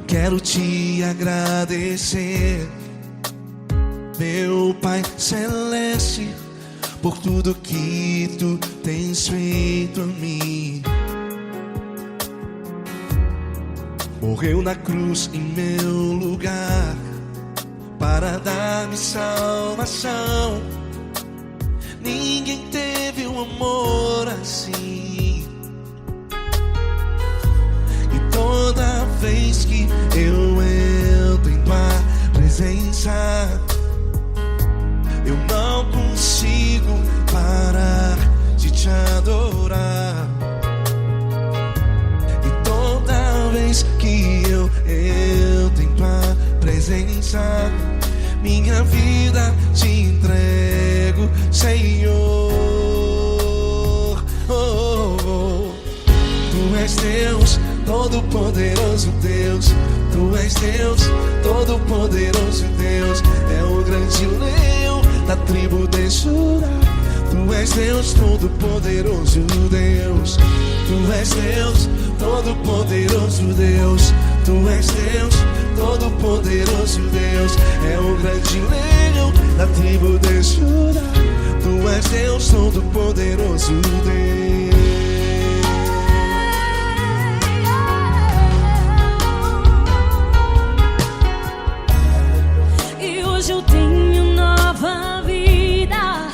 quero te agradecer, meu Pai Celeste, por tudo que tu tens feito a mim. Morreu na cruz em meu lugar para dar-me salvação. Ninguém teve um amor assim. E toda vez que eu entro em tua presença, eu não consigo parar de te adorar. E toda vez que eu entro em tua presença, minha vida te entrego, Senhor. Oh, oh, oh. Tu és Deus, Todo-Poderoso Deus. Tu és Deus, Todo-Poderoso Deus. É o grande leão da tribo de Judá. Tu és Deus, Todo-Poderoso Deus. Tu és Deus, Todo-Poderoso Deus. Tu és Deus, Todo-Poderoso Deus. É o grande leão da tribo de Judá. Tu és Deus, Todo-Poderoso Deus. E hoje eu tenho nova vida,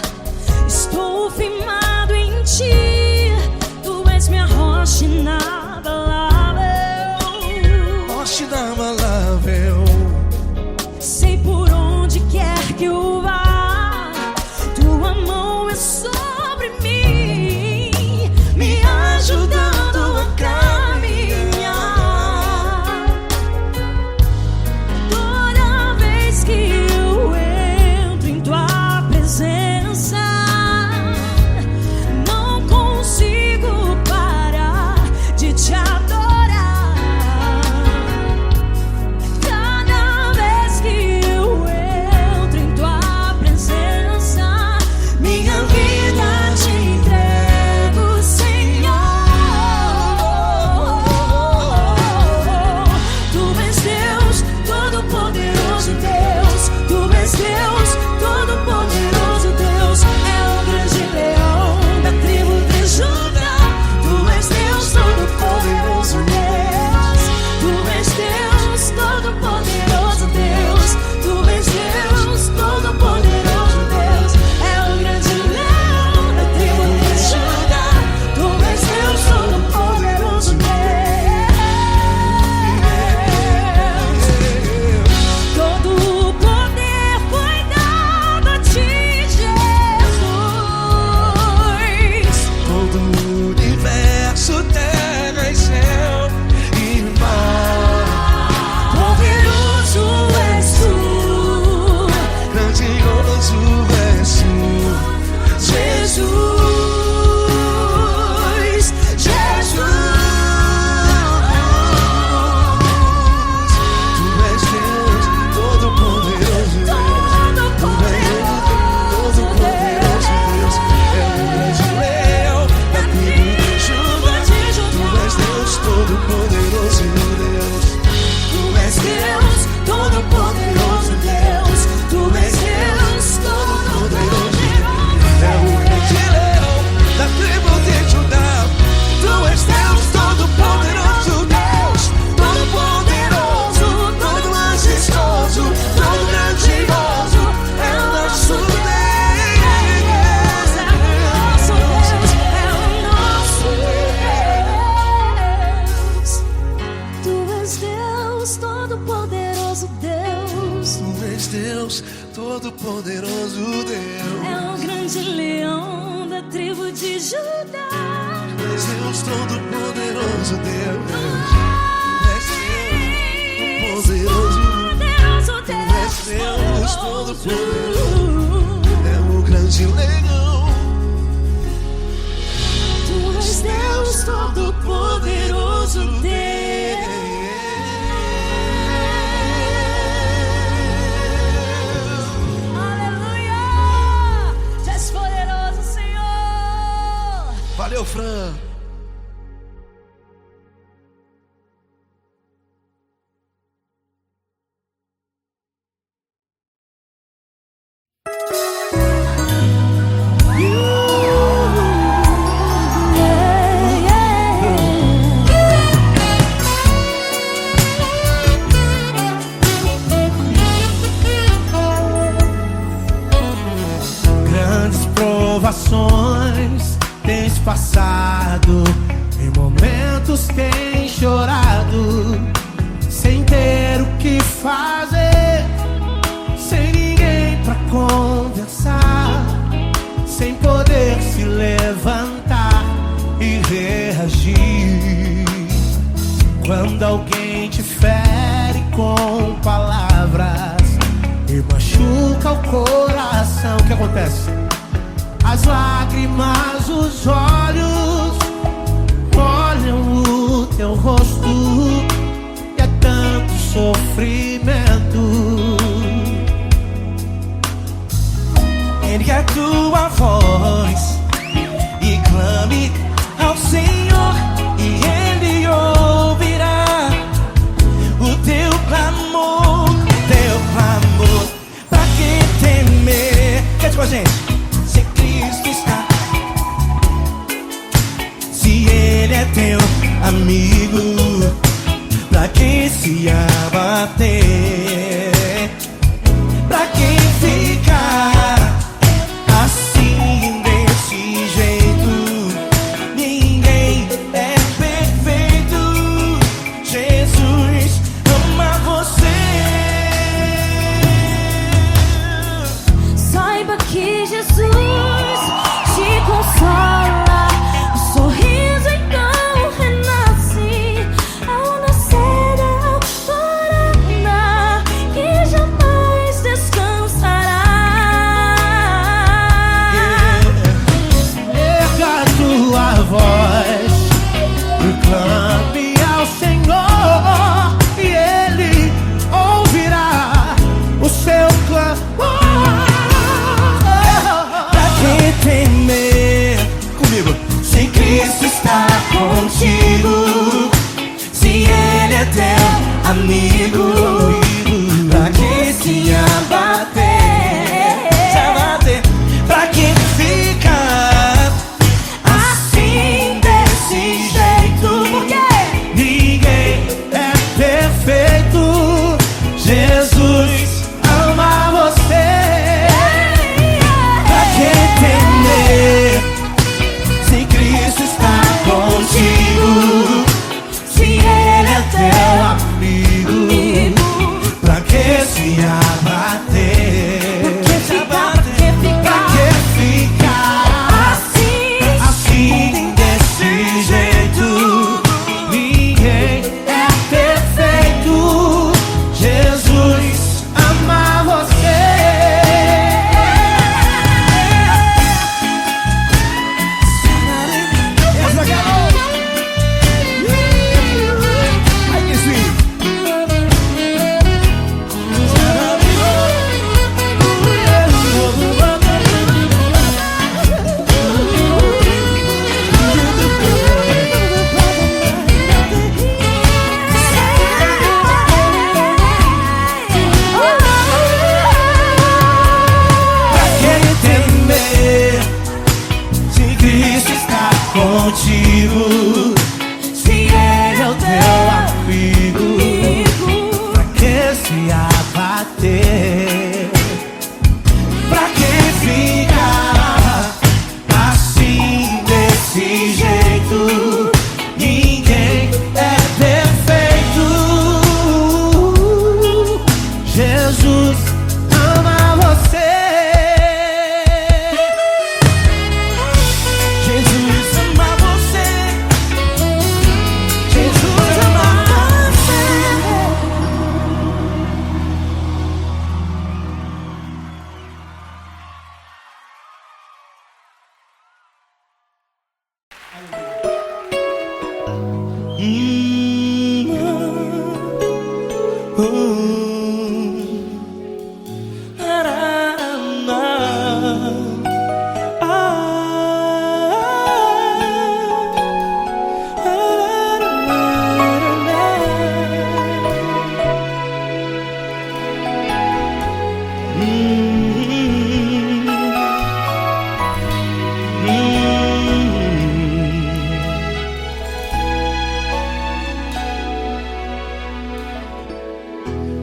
estou firmado em ti. Tu és minha rocha inabalável, Rocha inabalável. sei por onde quer que eu vá, tua mão é sobre mim, me ajudando a caminhar. Toda vez que eu entro em tua presença, não consigo parar de te adorar. Cada vez que eu entro em tua presença, minha vida te entrego, Senhor. Tu és Deus, Todo-Poderoso Deus. Tu és Deus, Todo-Poderoso Deus. É o grande leão da tribo de Judá. Tu és Deus, Todo-Poderoso Deus. Tu és Deus, Todo-Poderoso Deus. Tu és Deus, Todo-Poderoso Deus. É o grande leão da tribo de Judá. Tu és Deus, Todo-Poderoso Deus. Todo o poder foi dado a ti, Jesus. Todo o universo, terra e céu e mar. Poderoso és tu, Grandioso és tu, Jesus. Jesus. Tu és Deus, Todo-Poderoso Deus. Tu és Todo-Poderoso Deus. É o grande leão da tribo de Judá. Tu és Deus, Todo-Poderoso Deus. Tu és Deus, Todo-Poderoso Deus. Tu és Deus, Todo-Poderoso. É o grande leão da tribo de Judá. Tu és Deus, Todo-Poderoso Deus. Todo-Poderoso, todo majestoso, todo grandioso. É o nosso Deus. É o nosso Deus, é o nosso Deus. Tu és Deus, Todo-Poderoso Deus. Tu és Deus, Todo-Poderoso Deus. É o grande leão da tribo de Judá. Tu és Deus, Todo-Poderoso Deus. Tu és Deus, Todo-Poderoso. Poderoso Tu és Deus, Deus, Todo-Poderoso. É o grande leão. Tu és Deus, Todo-Poderoso Deus. Aleluia! Tu és poderoso, Senhor. Valeu, Fran. fazer, sem ninguém pra conversar, sem poder se levantar e reagir. Quando alguém te fere com palavras e machuca o coração, o que acontece? As lágrimas, os olhos olham o teu rosto e é tanto sofrimento. Ergue a tua voz e clame ao Senhor e Ele ouvirá o teu clamor, pra que temer? Cante com a gente. Se Cristo está, se Ele é teu amigo, pra que se abater? Pra quem ficar assim desse jeito? Ninguém é perfeito. Jesus ama você. Saiba que Jesus te consola. O sorriso então renasce ao nascer da alvorada, que jamais descansará. Erga a tua voz e clame ao Senhor e Ele ouvirá o seu clamor. Pra que temer? Comigo. Se Cristo está contigo, se Ele é teu amigo, pra que se abater? Pra que ficar assim desse jeito? Porque ninguém é perfeito. Jesus ama você. Pra que temer? Se Cristo está contigo, se Ele é teu amigo, pra que se abater? Pra que ficar assim desse jeito? Ninguém é perfeito. Jesus ama você. Essa galera. Ai, que sweet. Pra que temer? Se Cristo está contigo, se Ele é o teu amigo, pra que se abater? Pra que ficar assim desse jeito? Ninguém é perfeito. Jesus ama você. Jesus ama você. Jesus ama você.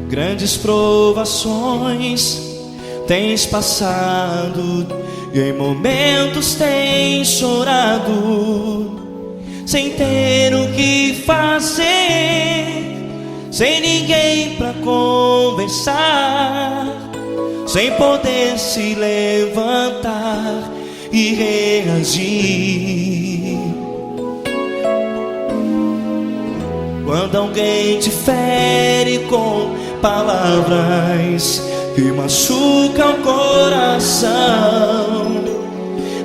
Grandes provações tens passado e em momentos tens chorado, sem ter o que fazer, sem ninguém pra conversar, sem poder se levantar e reagir. Quando alguém te fere com palavras que machucam o coração,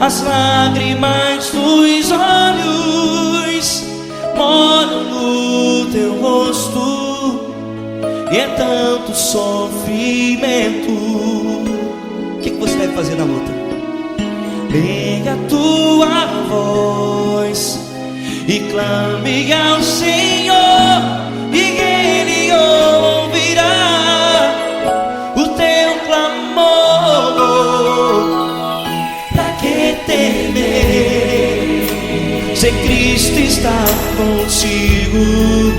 as lágrimas dos olhos molham no teu rosto, e é tanto sofrimento. O que você deve fazer na luta? Pega a tua voz e clame ao Senhor, e Ele ouvirá o teu clamor. Pra que temer, se Cristo está contigo,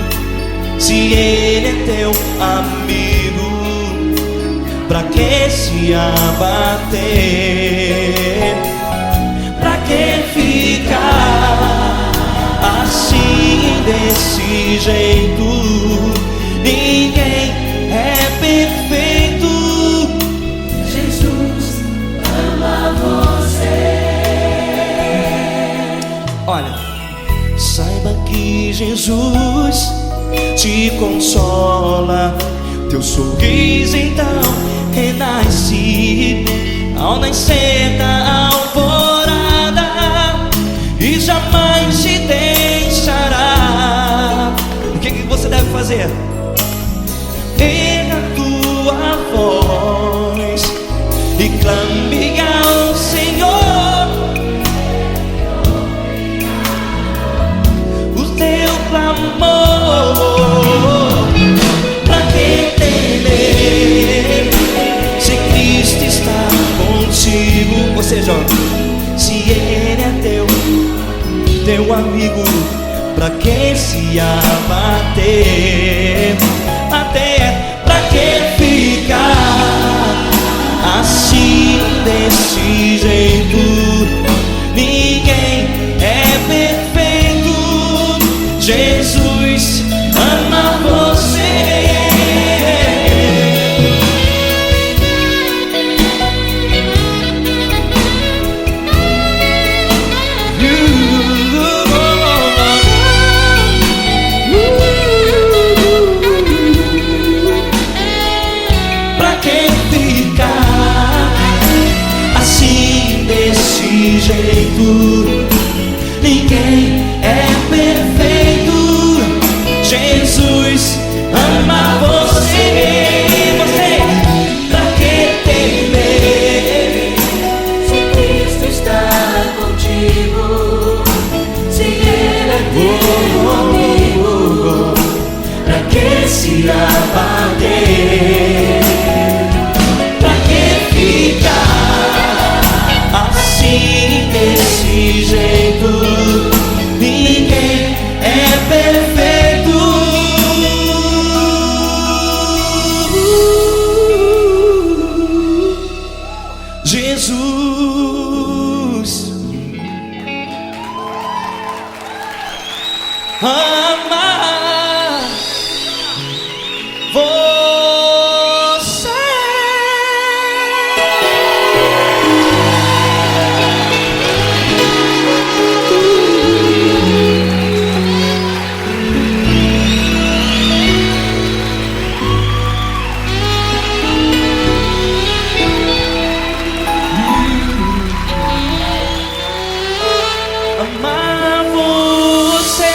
se Ele é teu amigo? Pra que se abater? Pra que ficar assim, desse jeito? Ninguém é perfeito. Jesus ama você. Olha, saiba que Jesus te consola, teu sorriso então renasce ao nascer da alvorada e jamais te deixará. O que você deve fazer? Erga a tua voz e clame ao Senhor, o teu clamor. Pra que temer, se Cristo está contigo? Ou seja, se Ele é teu amigo, pra que se abater? Até pra que ficar assim, desse jeito? Ninguém é perfeito. Jesus ama você. Pra que ficar assim, desse jeito? Ninguém é perfeito. Jesus ama você. Você, pra que temer, Se Cristo está contigo, se Ele é teu amigo, pra que se abater? Pra que ficar assim, desse jeito? Ninguém é perfeito. Jesus ama você. Amar você.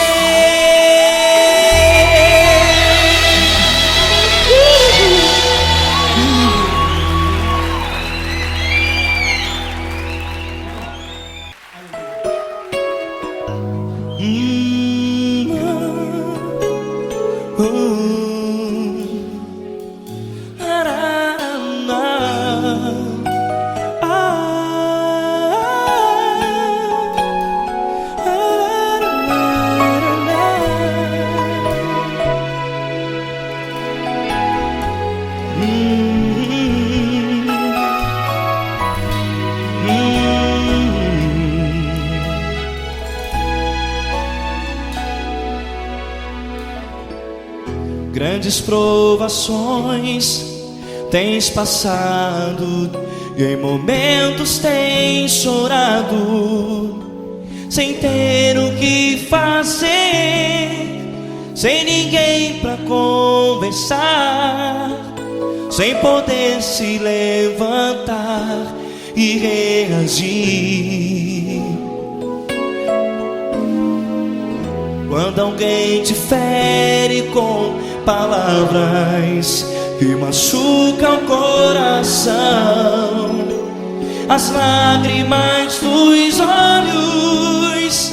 grandes provações tens passado, e em momentos tens chorado, sem ter o que fazer, sem ninguém pra conversar, sem poder se levantar e reagir. Quando alguém te fere com palavras que machucam o coração, as lágrimas dos olhos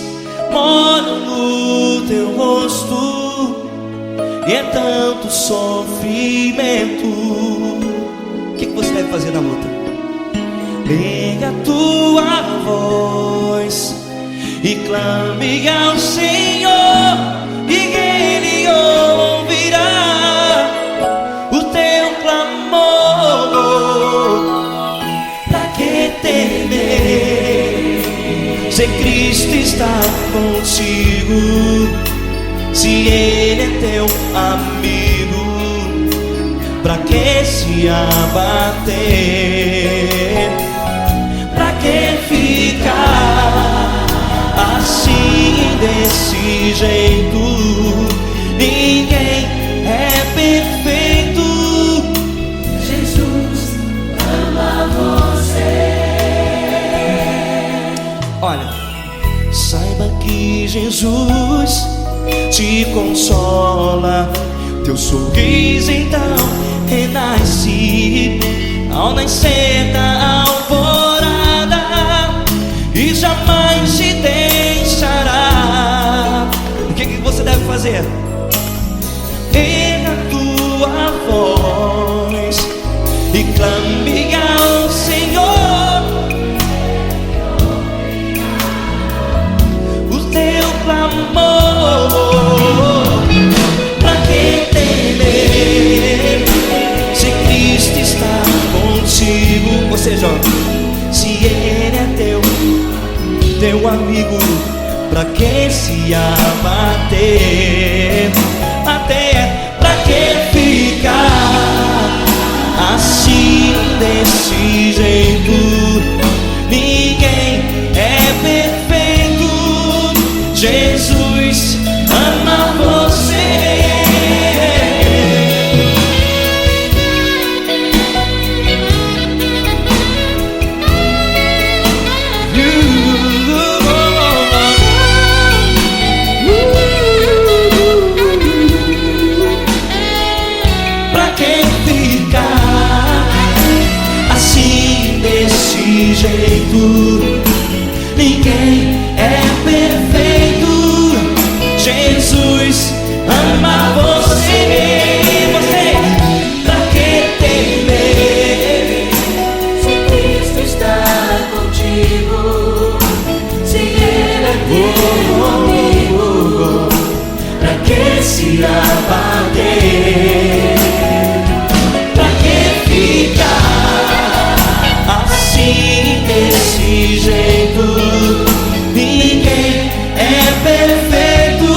moram no teu rosto, e é tanto sofrimento. O que você deve fazer na luta? Erga a tua voz e clame ao Senhor, e Ele ouvirá o teu clamor. Pra que temer, se Cristo está contigo, se Ele é teu amigo? Pra que se abater? Pra que ficar assim, desse jeito? Ninguém é perfeito. Jesus ama você. Olha, saiba que Jesus te consola, teu sorriso então renasce ao nascer da alvorada, e jamais te deixará. O que você deve fazer? Erga a tua voz e clame ao Senhor, o teu clamor. Pra que temer, se Cristo está contigo? Ou seja, se Ele é teu amigo, pra que se abater? Até pra que ficar assim, desse jeito? Ninguém é perfeito. Jesus ama você. Jeito, ninguém é perfeito. Jesus ama você. Você, pra que temer, Se Cristo está contigo, se Ele é teu amigo, pra que se abater? Pra que ficar assim, desse jeito? Ninguém é perfeito.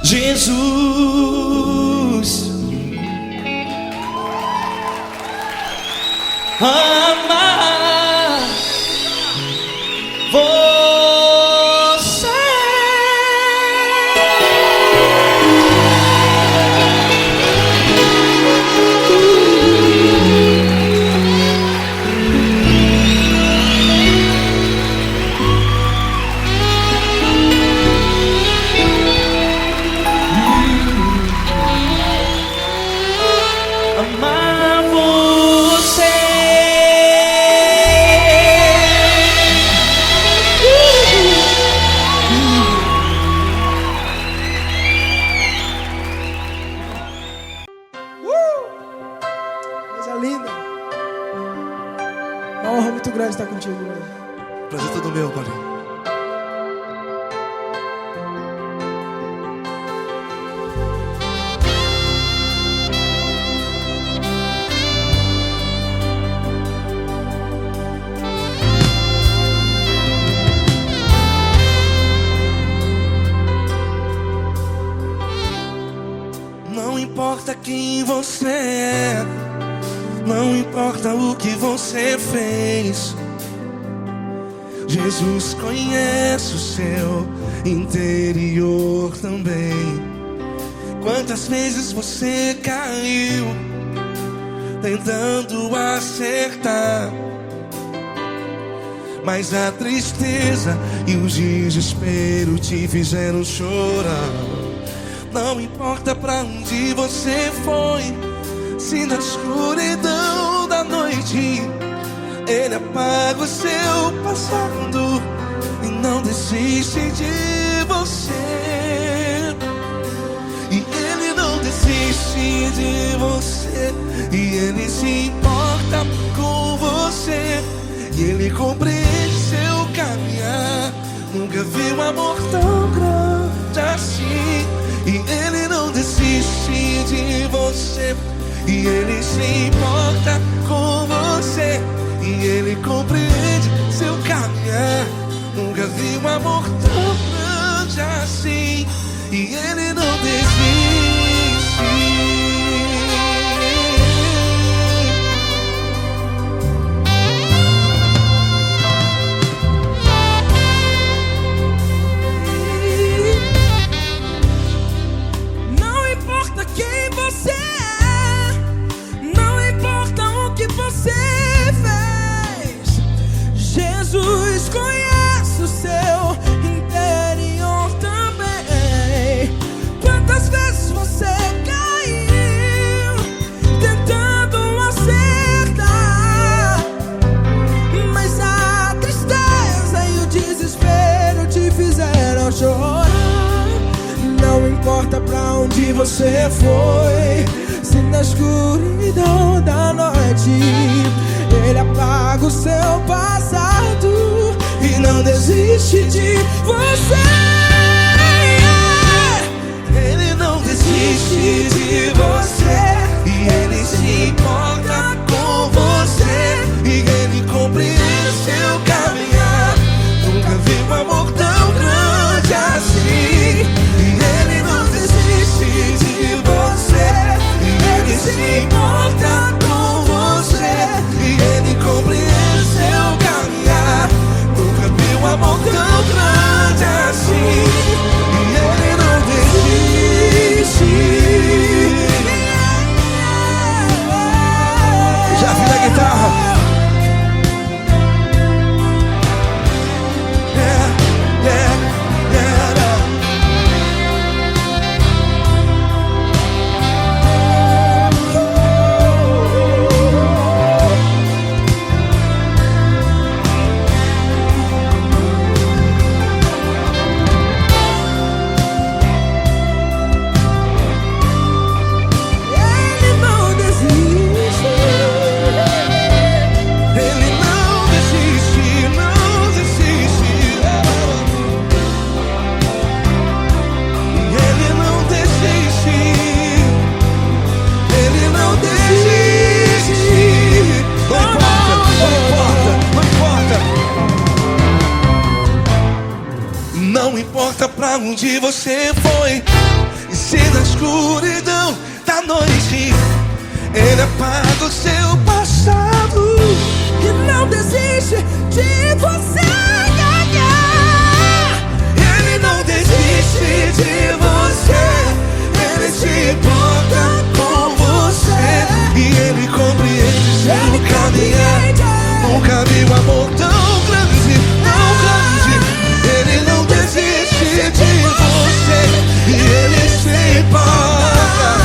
Jesus ama você. Amar você. Coisa linda. Uma honra muito grande estar contigo hoje. Prazer todo meu, Paulinho. quem você é, não importa o que você fez. Jesus conhece o seu interior também. Quantas vezes você caiu tentando acertar, mas a tristeza e o desespero te fizeram chorar. Não importa pra onde você foi, se na escuridão da noite Ele apaga o seu passado e não desiste de você. E Ele não desiste de você, e Ele se importa com você, e Ele compreende seu caminhar. Nunca vi um amor tão grande assim. E Ele não desiste de você, e Ele se importa com você, e Ele compreende seu caminhar. Nunca vi um amor tão grande assim. E Ele não desiste. Não importa quem você é, não importa o que você fez, Jesus conhece o seu interior também. Quantas vezes você caiu tentando acertar, mas a tristeza e o desespero te fizeram chorar. Não importa pra onde você foi, se na escuridão da noite Ele apaga o seu passado e não desiste de você. Ele não desiste de você, e Ele se importa com você, e Ele compreende seu caminhar. Nunca vi um amor tão grande assim. E Ele não desiste de você, e Ele se importa com você, e Ele compreende seu caminhar. Nunca vi um amor tão grande assim. E Ele não desiste. Já vi na guitarra. Não importa pra onde você foi, e se na escuridão da noite Ele apaga o seu passado E não desiste de você ganhar. Ele não desiste de você, Ele se importa com você, e Ele compreende seu caminhar. Nunca vi um amor tão grande, tão grande. Ele não desiste de você, e Ele se importa,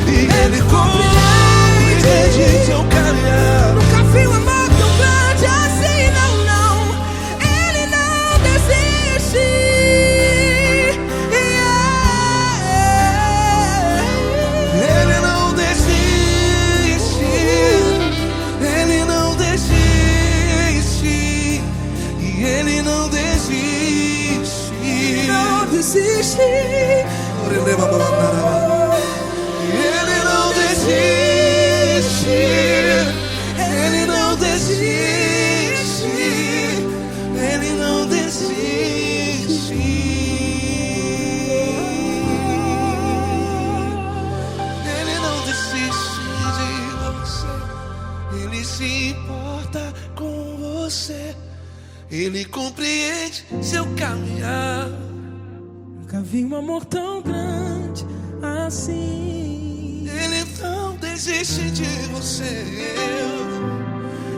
e Ele compreende seu caminhar. Nunca vi um amor tão grande assim, não, não. Ele não desiste. Ele não desiste, Ele não desiste, e Ele não desiste. Não desiste. Ele não desiste, Ele não desiste, Ele não desiste. Nunca vi um amor tão grande assim. Ele não desiste de você.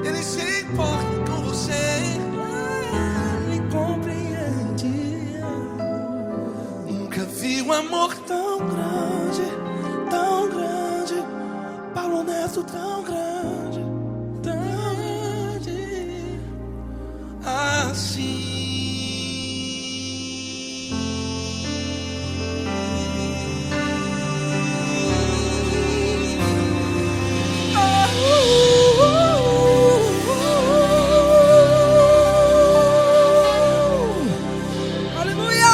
Ele se importa com você. Ele compreende. Nunca vi um amor tão grande, tão grande. Paulo Neto tão grande, Tão grande. assim. Aleluia!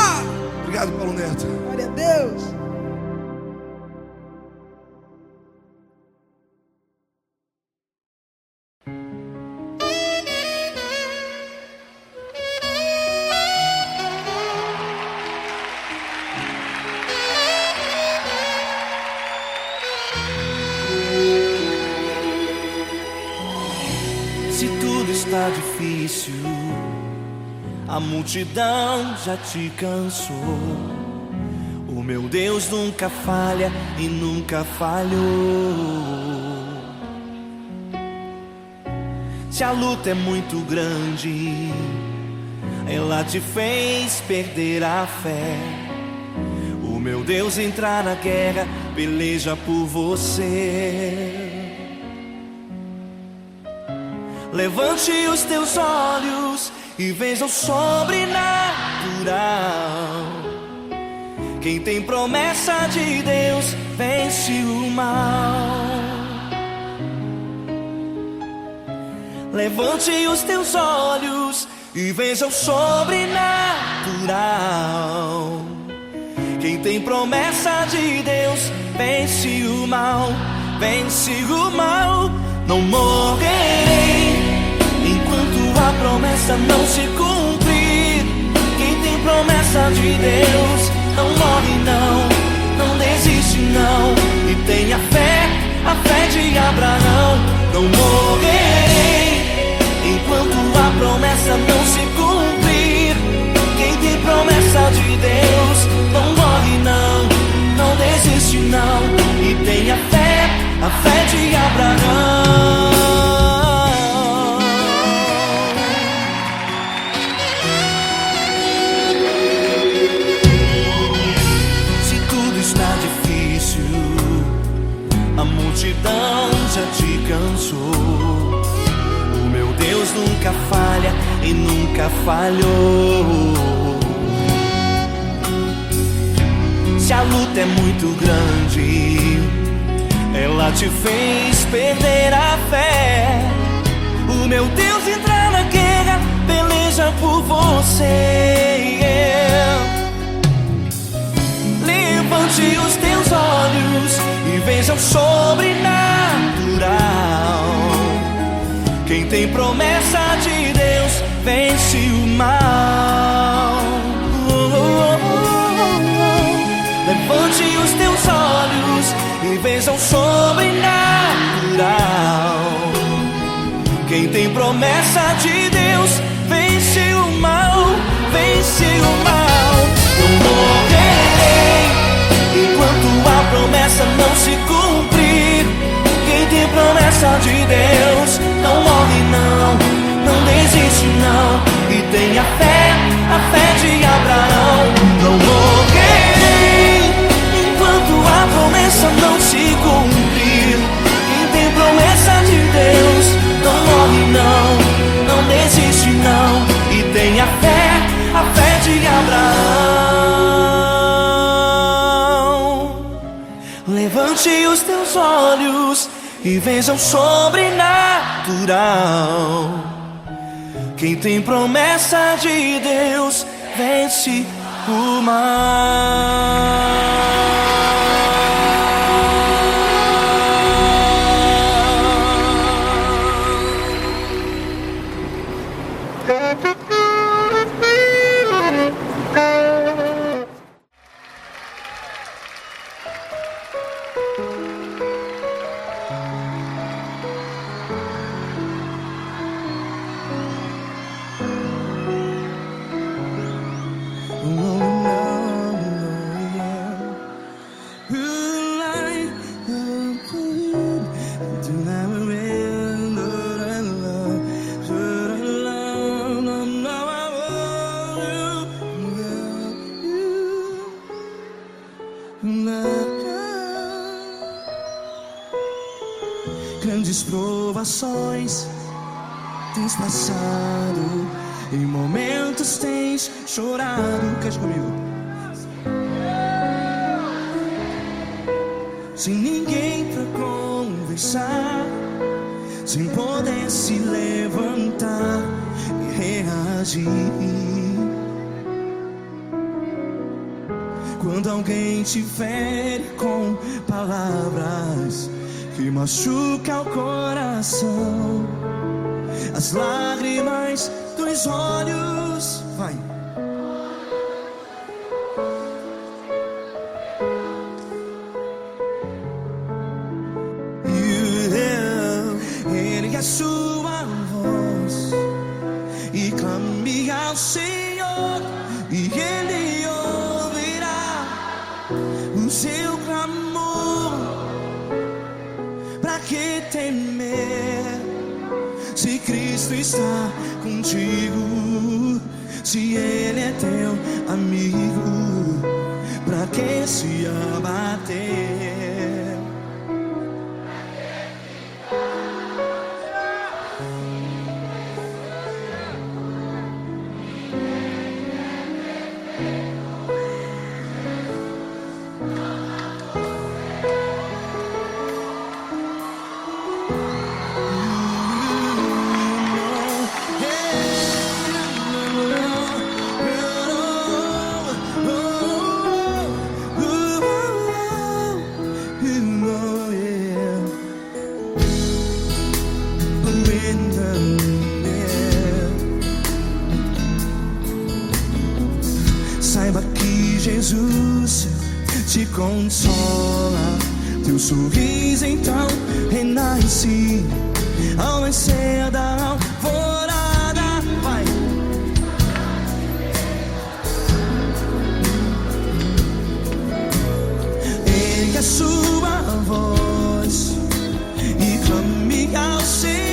Obrigado, Paulo Neto. Glória a Deus. Se tudo está difícil, a multidão já te cansou. O meu Deus nunca falha e nunca falhou. Se a luta é muito grande, ela te fez perder a fé. O meu Deus entrar na guerra, peleja por você. Levante os teus olhos e veja o sobrenatural. Quem tem promessa de Deus vence o mal. Levante os teus olhos e veja o sobrenatural. Quem tem promessa de Deus vence o mal, vence o mal. Não morrerei enquanto a promessa não se cumprir. Quem tem promessa de Deus não morre não, não desiste não. E tenha fé, a fé de Abraão. Não morrerei enquanto a promessa não se cumprir. Quem tem promessa de Deus não morre não, não desiste não. E tenha fé, a fé de Abraão. A multidão já te cansou. O meu Deus nunca falha e nunca falhou. Se a luta é muito grande, ela te fez perder a fé. O meu Deus entrar na guerra, peleja por você. Levante os teus olhos e veja o sobrenatural. Quem tem promessa de Deus vence o mal. Levante os teus olhos e veja o sobrenatural. Quem tem promessa de Deus vence o mal, vence o mal. Não morrerei enquanto a promessa não se cumprir. Quem tem promessa de Deus não morre não, não desiste não. E tenha fé, a fé de Abraão. Não morrerei enquanto a promessa não se cumprir. Quem tem promessa de Deus não morre não, não desiste não. E tenha fé, a fé de Abraão. Levante os teus olhos e veja o sobrenatural. Quem tem promessa de Deus vence o mal. Grandes provações tens passado, em momentos tens chorado. Cante comigo. Sem ninguém pra conversar, sem poder se levantar e reagir. Quando alguém te fere com palavras que machuca o coração, as lágrimas dos olhos, vai. Ergue a sua voz e clame ao Senhor, e Ele ouvirá o seu clamor. Pra que temer, se Cristo está contigo? Se Ele é teu amigo, pra que se abater? Saiba que Jesus te consola, teu sorriso então renasce ao nascer da alvorada. Vai. Ergue a sua voz e clame ao Senhor.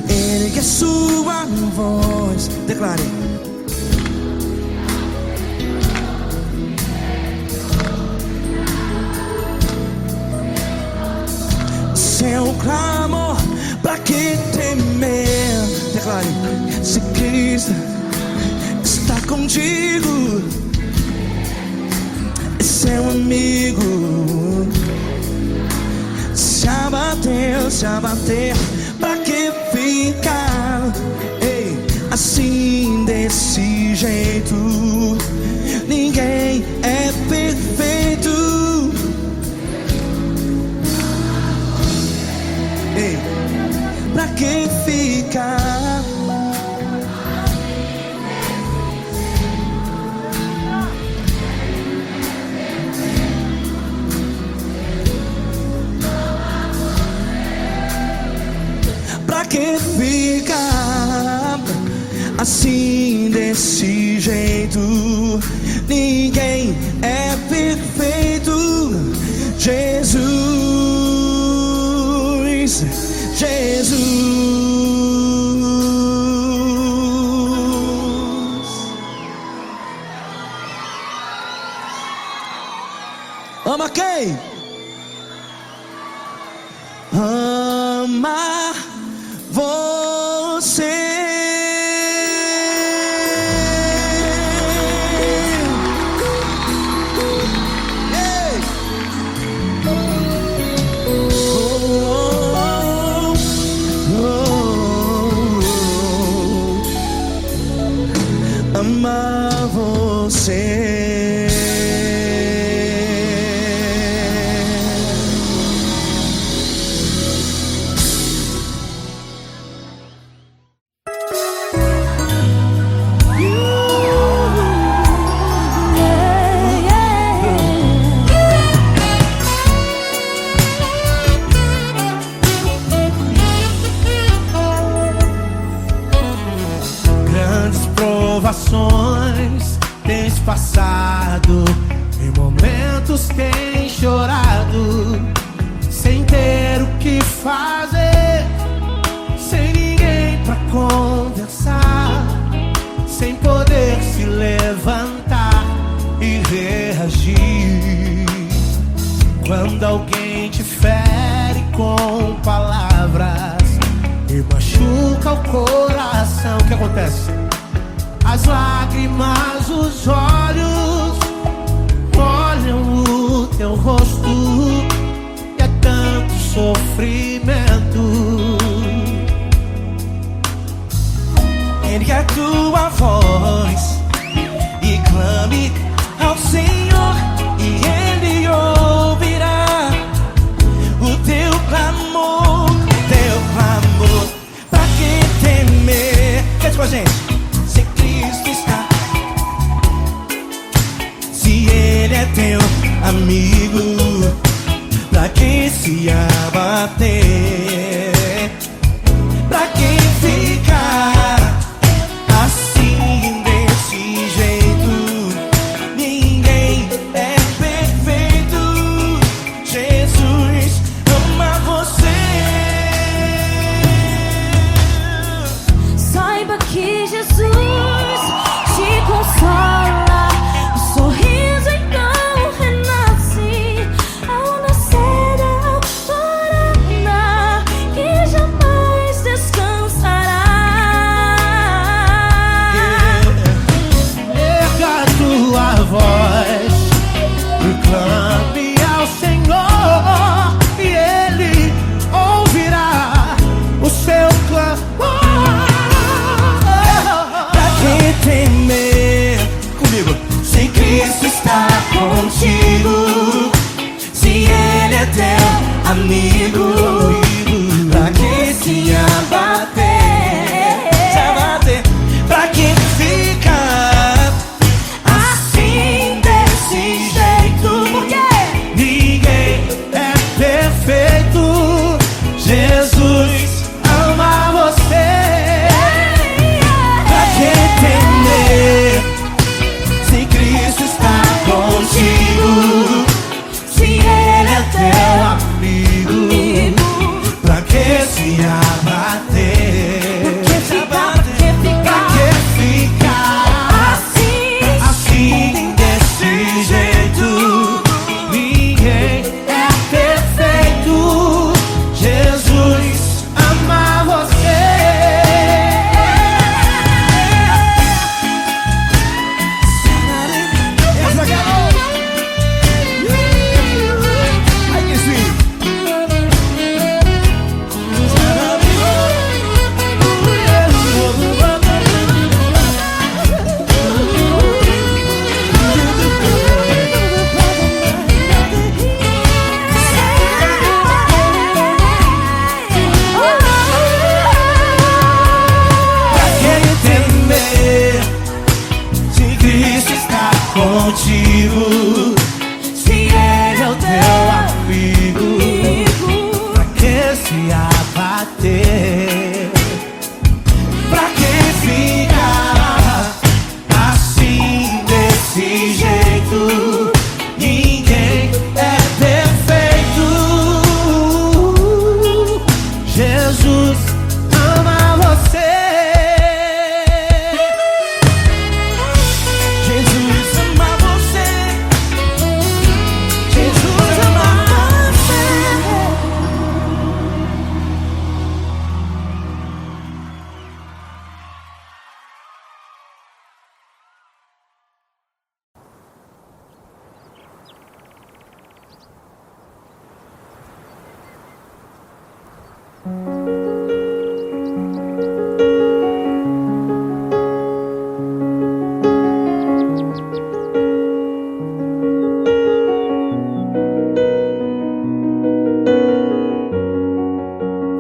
Ergue a sua voz, declare. Seu clamor, pra que temer? Declare. Se Cristo está contigo, é seu amigo. Se abater, pra que ficar assim desse jeito? Ninguém é perfeito. pra que ficar? Pra que ficar assim desse jeito? Ninguém é perfeito. Jesus, Jesus. Ama quem? Ama você. Amar você. Grandes provações tens passado, em momentos tens chorado, sem ter o que fazer, sem ninguém pra conversar, sem poder se levantar e reagir. Quando alguém te fere com palavras e machuca o coração, o que acontece? As lágrimas, os olhos molham o teu rosto, e é tanto sofrimento. Ergue a tua voz e clame ao Senhor, e Ele ouvirá o teu clamor, teu clamor. Pra que temer? Cante com a gente. Se Cristo está, se Ele é teu amigo, pra que se abater? Pra que ficar assim desse jeito? Ninguém é contigo. Se Ele é o teu amigo, pra que se abater? Pra que ficar assim, desse jeito? Ninguém é perfeito. Jesus ama você. Jesus ama você. Jesus ama você.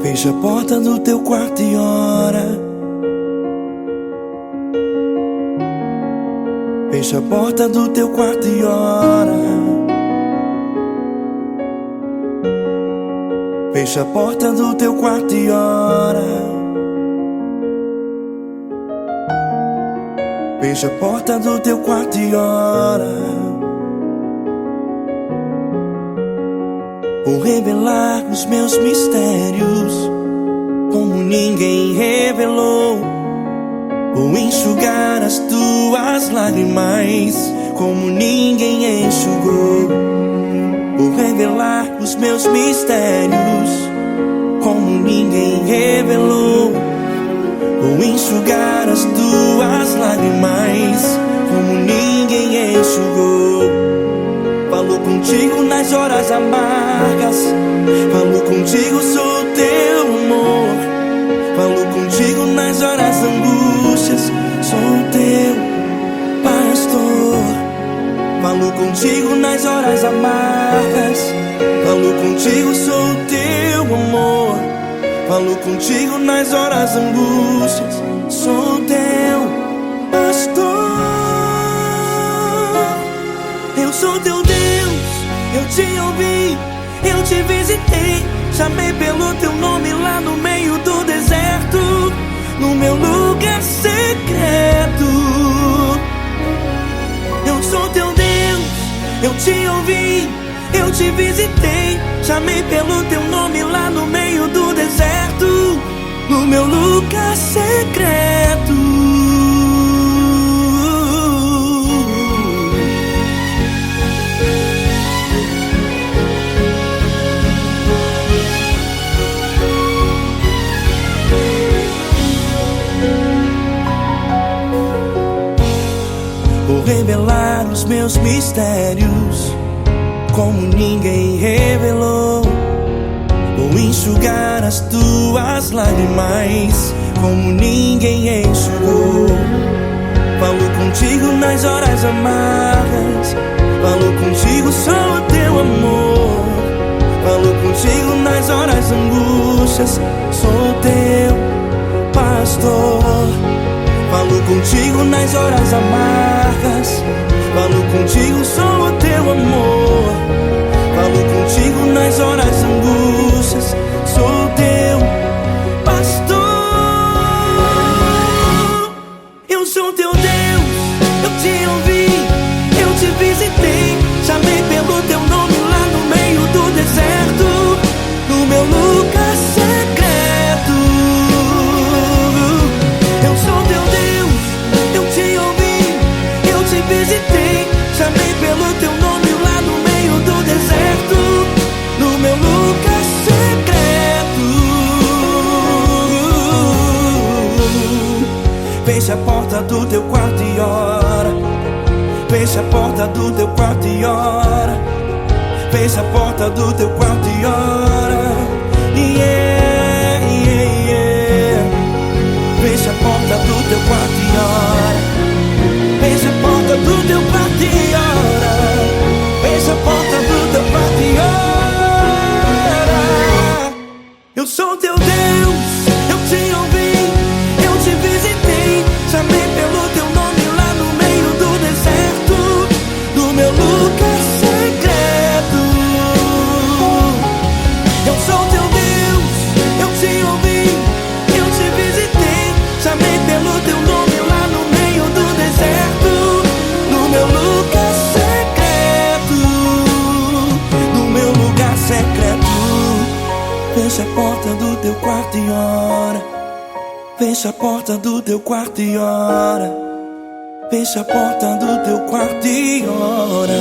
Fecha a porta do teu quarto e ora. Fecha a porta do teu quarto e ora. Fecha a porta do teu quarto e ora. Fecha a porta do teu quarto e ora. Vou revelar os meus mistérios como ninguém revelou. Vou enxugar as tuas lágrimas como ninguém enxugou. Vou revelar os meus mistérios como ninguém revelou. Vou enxugar as tuas lágrimas como ninguém enxugou. Falo contigo nas horas amargas, falo contigo, sou teu amor. Falo contigo nas horas angústias, sou teu pastor. Falo contigo nas horas amargas, falo contigo, sou teu amor. Falo contigo nas horas angústias, sou teu pastor. Eu sou teu Deus, eu te ouvi, eu te visitei. Chamei pelo teu nome lá no meio do deserto, no meu lugar secreto. Eu sou teu Deus, eu te ouvi, eu te visitei. Chamei pelo teu nome lá no meio do deserto, no meu lugar secreto. Vou revelar os meus mistérios como ninguém revelou. Vou enxugar as tuas lágrimas como ninguém enxugou. Falo contigo nas horas amargas, falo contigo, sou teu amor. Falo contigo nas horas angústias, sou teu pastor. Falo contigo nas horas amargas, falo contigo, sou o teu amor. Falo contigo nas horas angústias, sou teu pastor. Eu sou teu Deus, eu te ouvi, eu te visitei. Chamei pelo teu nome lá no meio do deserto, no meu lugar secreto. Eu sou teu Deus, eu te ouvi, eu te visitei. Chamei pelo teu nome lá no meio do deserto, no meu lugar secreto. Fecha a porta do teu quarto e ora. Fecha a porta do teu quarto e ora. Fecha a porta do teu quarto e ora. Yeah, yeah, yeah. Fecha a porta do teu quarto e ora. Fecha a porta do teu quarto e ora. Fecha a porta do teu quarto e ora. Eu sou teu Deus, eu te ouvi, eu te visitei. Chamei pelo teu nome lá no meio do deserto, do teu quarto e ora. Fecha a porta do teu quarto e ora. Fecha a porta do teu quarto e ora.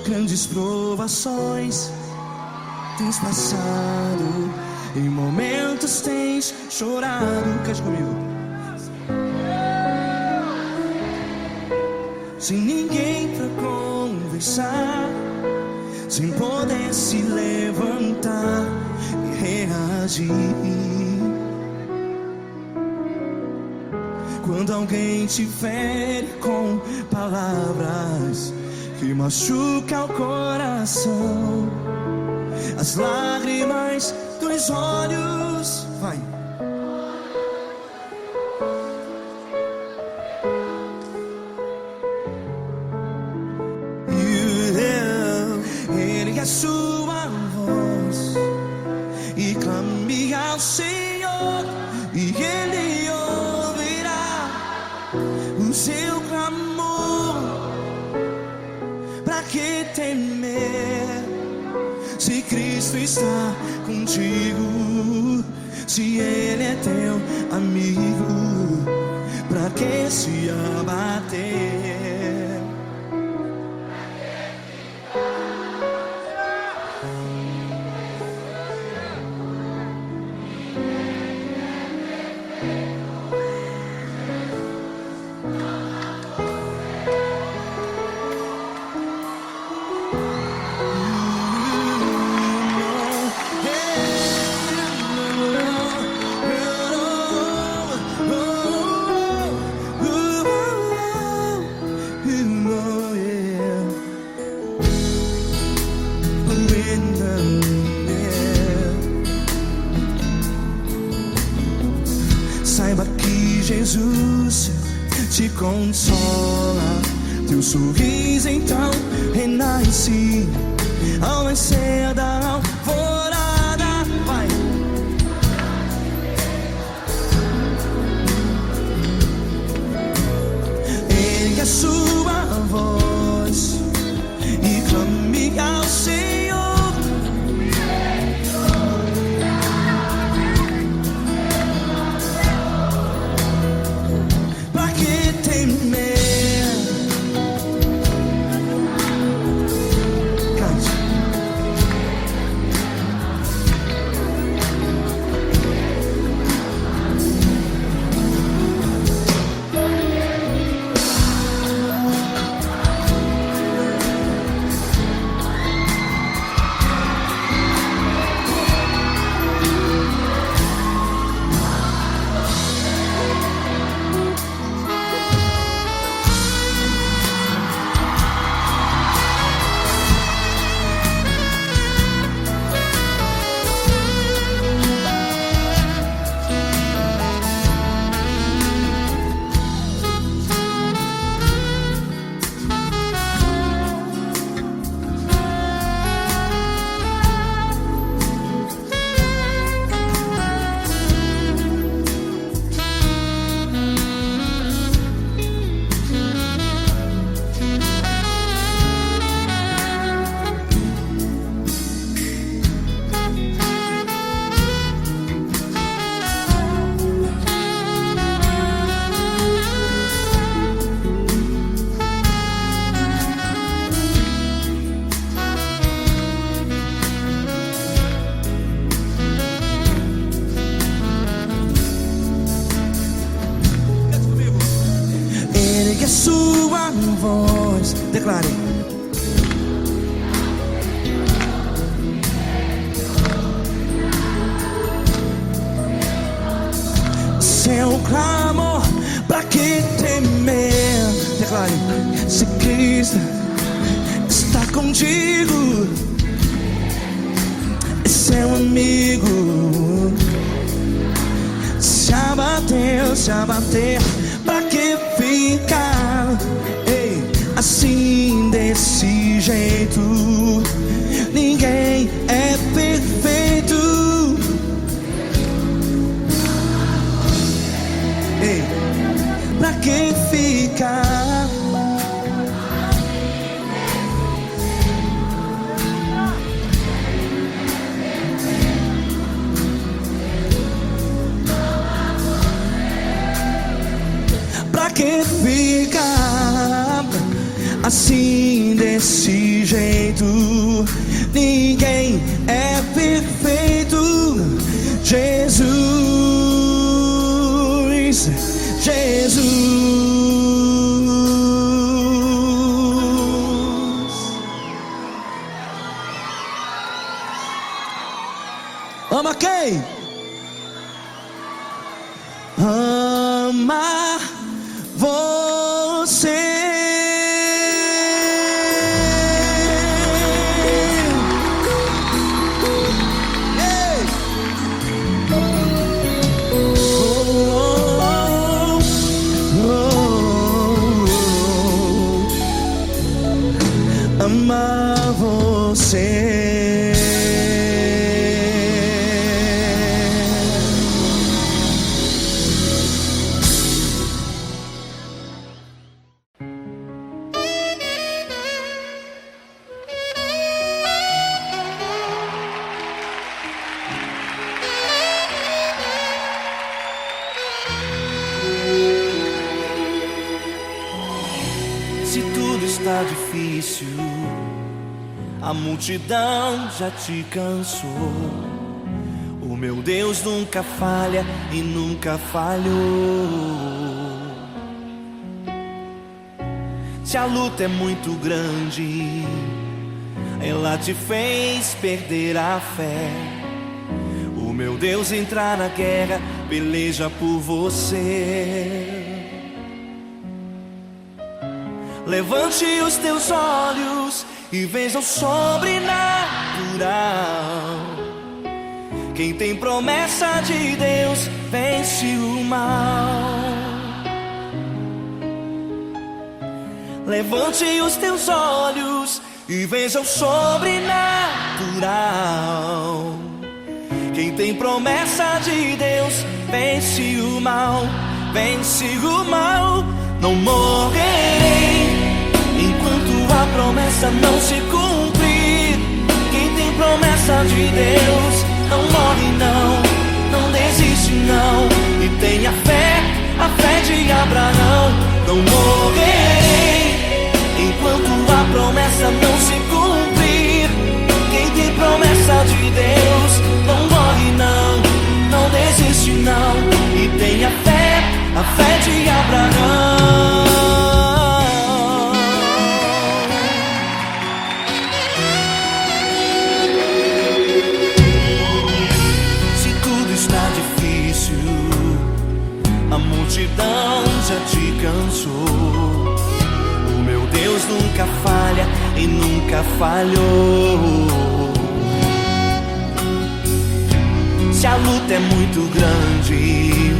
Grandes provações tens passado, em momentos tens chorado. Cante comigo. Sem ninguém pra conversar, sem poder se levantar e reagir. Quando alguém te fere com palavras que machuca o coração, as lágrimas dos olhos, vai. Ergue a sua voz e clame ao Senhor, e Ele ouvirá o seu clamor. Pra que temer, se Cristo está contigo? Se Ele é teu amigo, pra que se abater? Saiba que Jesus te consola, teu sorriso então renasce ao nascer da alvorada. Vai. Ergue a sua voz e clame ao Senhor. Pra que temer? Cante. voz. Declare. Seu clamor, pra que temer? Declare. Se Cristo está contigo, é seu amigo. Se abater, pra que ficar? Ei, assim desse jeito, ninguém é perfeito. Ei, pra que ficar? Pra que ficar assim desse jeito? Ninguém é perfeito. Jesus, Jesus. Ama quem? Ama você. Ei. Amar você. Se tudo está difícil, a multidão já te cansou. O meu Deus nunca falha e nunca falhou. Se a luta é muito grande, ela te fez perder a fé. O meu Deus entra na guerra, peleja por você. Levante os teus olhos e veja o sobrenatural. Quem tem promessa de Deus vence o mal. Levante os teus olhos e veja o sobrenatural. Quem tem promessa de Deus vence o mal, vence o mal. Não morrerei enquanto a promessa não se cumprir. Quem tem promessa de Deus não morre não, não desiste não. E tenha fé, a fé de Abraão. Não morrerei enquanto a promessa não se cumprir. Quem tem promessa de Deus não morre não, não desiste não. E tenha fé, a fé de Abraão. Se tudo está difícil, a multidão já te cansou. O meu Deus nunca falha e nunca falhou. Se a luta é muito grande,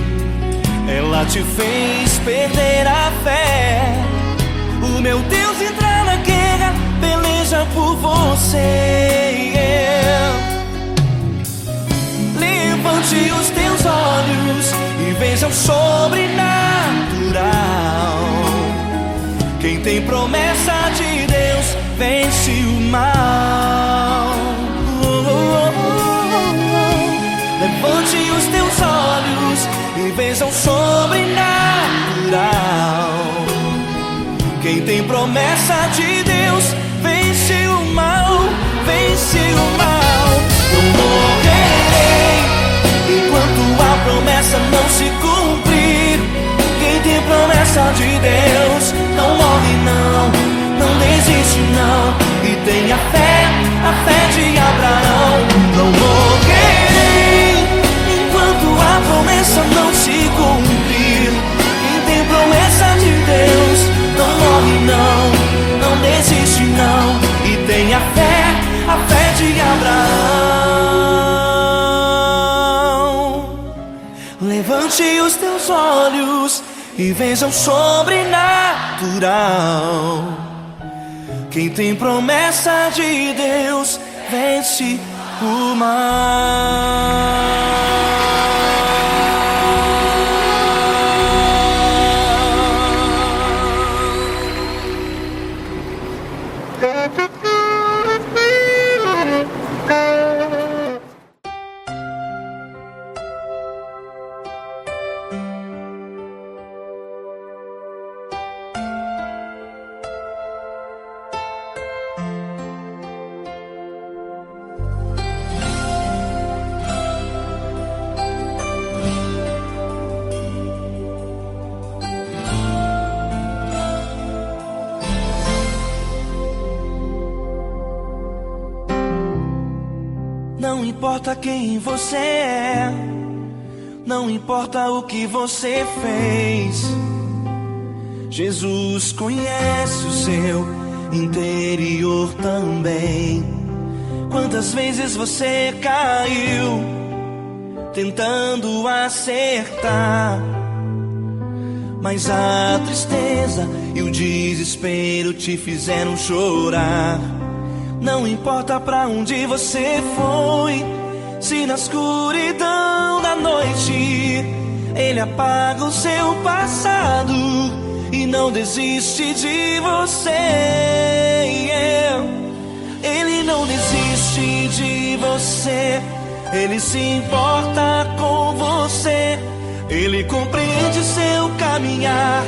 ela te fez perder a fé. O meu Deus entra na guerra, peleja por você. Levante os teus olhos e veja o sobrenatural. Quem tem promessa de Deus vence o mal. Levante os teus olhos e veja o sobrenatural. Quem tem promessa de Deus vence o mal, vence o mal. Não morrerei enquanto a promessa não se cumprir. Quem tem promessa de Deus não morre não, a fé de Abraão. Não morrerei enquanto a promessa não se cumprir. Quem tem promessa de Deus não morre não, não desiste não. E tem a fé de Abraão. Levante os teus olhos e veja o sobrenatural. Quem tem promessa de Deus vence o mal. Não importa quem você é, não importa o que você fez, Jesus conhece o seu interior também. Quantas vezes você caiu tentando acertar, mas a tristeza e o desespero te fizeram chorar. Não importa pra onde você foi, se na escuridão da noite Ele apaga o seu passado e não desiste de você. Ele não desiste de você, Ele se importa com você. Ele compreende seu caminhar,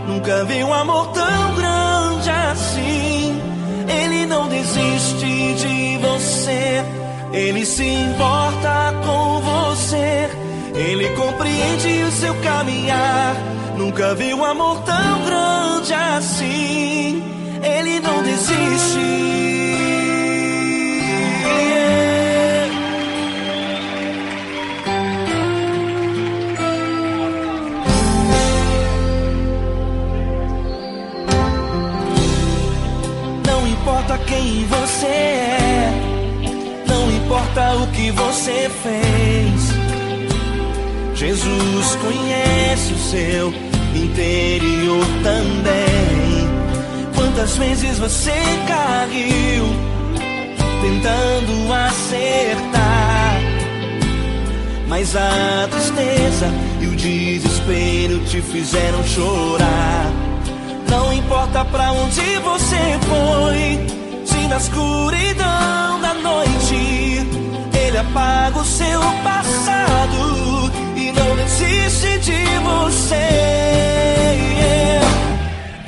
nunca vi um amor tão grande assim. Ele não desiste de você, Ele se importa com você. Ele compreende o seu caminhar, nunca vi um amor tão grande assim. Ele não desiste. Não importa quem você é, não importa o que você fez, Jesus conhece o seu interior também. Quantas vezes você caiu tentando acertar, mas a tristeza e o desespero te fizeram chorar. Não importa pra onde você foi, se na escuridão da noite Ele apaga o seu passado e não desiste de você.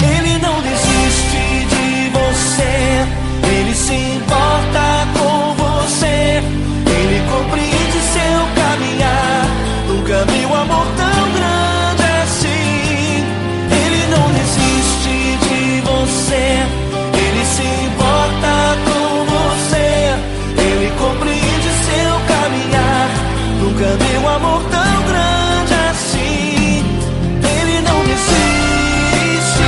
Ele não desiste de você, Ele se importa com você. Ele compreende seu caminhar, nunca vi um amor tão grande assim. Ele não desiste de você, Ele se importa com você. Ele compreende seu caminhar, nunca vi um amor tão grande assim. Ele não desiste.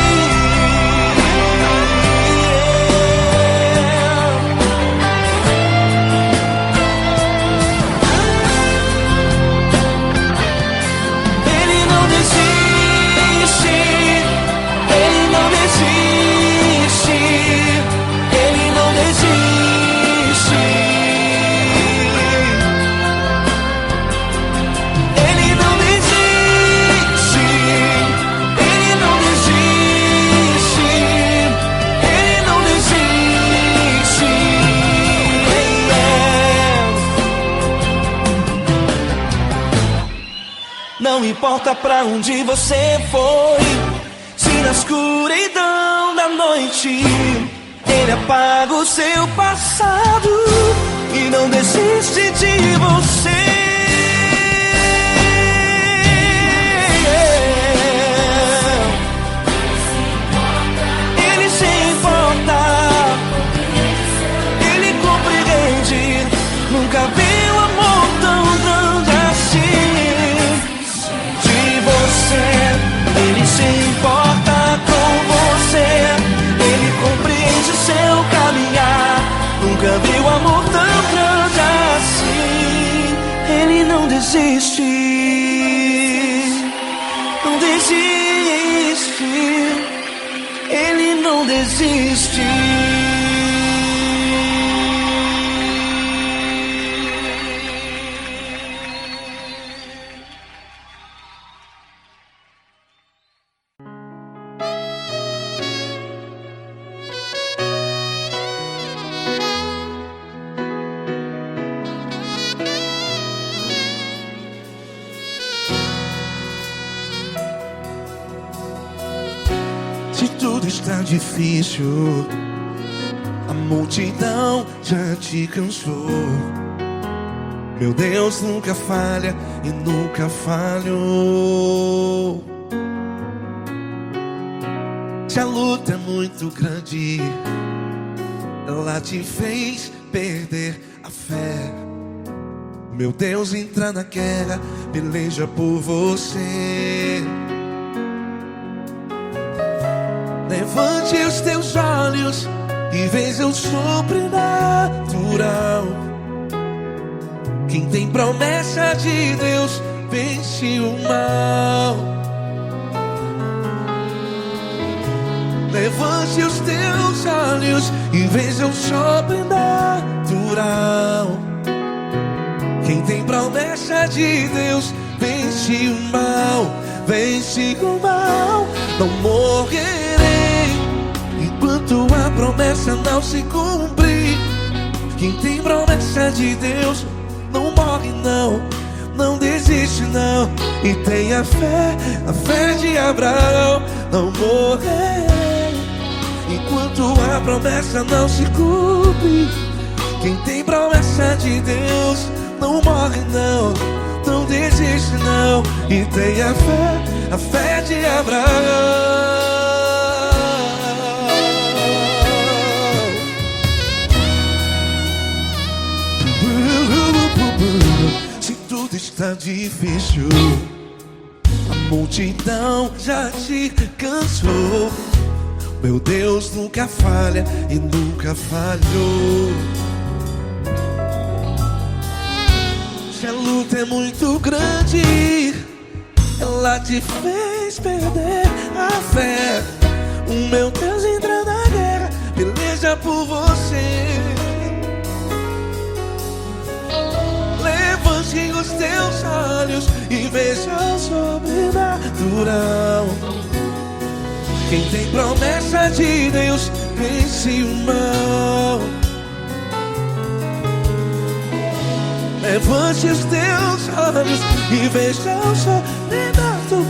Ele não desiste. Ele não desiste. Ele não desiste. Ele não desiste. Ele não desiste. Ele não desiste. Não importa pra onde você foi, se na escuridão da noite Ele apaga o seu passado e não desiste de você. Ele se importa. desiste, não desiste, Ele não desiste. Se tudo está difícil, a multidão já te cansou. Meu Deus nunca falha e nunca falhou. Se a luta é muito grande, ela te fez perder a fé. Meu Deus entra na guerra, peleja por você. Levante os teus olhos e veja o sobrenatural. Quem tem promessa de Deus vence o mal. Levante os teus olhos e veja o sobrenatural. Quem tem promessa de Deus vence o mal. Vence o mal. Não morrerei enquanto a promessa não se cumprir. Quem tem promessa de Deus não morre não, não desiste não. E tenha fé, a fé de Abraão. Não morrerei enquanto a promessa não se cumpre. Quem tem promessa de Deus não morre não, não desiste não. E tenha fé, a fé de Abraão. Se tudo está difícil, a multidão já te cansou. Meu Deus nunca falha e nunca falhou. Se a luta é muito grande, ela te fez perder a fé. O meu Deus entra na guerra, peleja por você. Levante os teus olhos e veja o sobrenatural. Quem tem promessa de Deus vence o mal. Levante os teus olhos e veja o sobrenatural.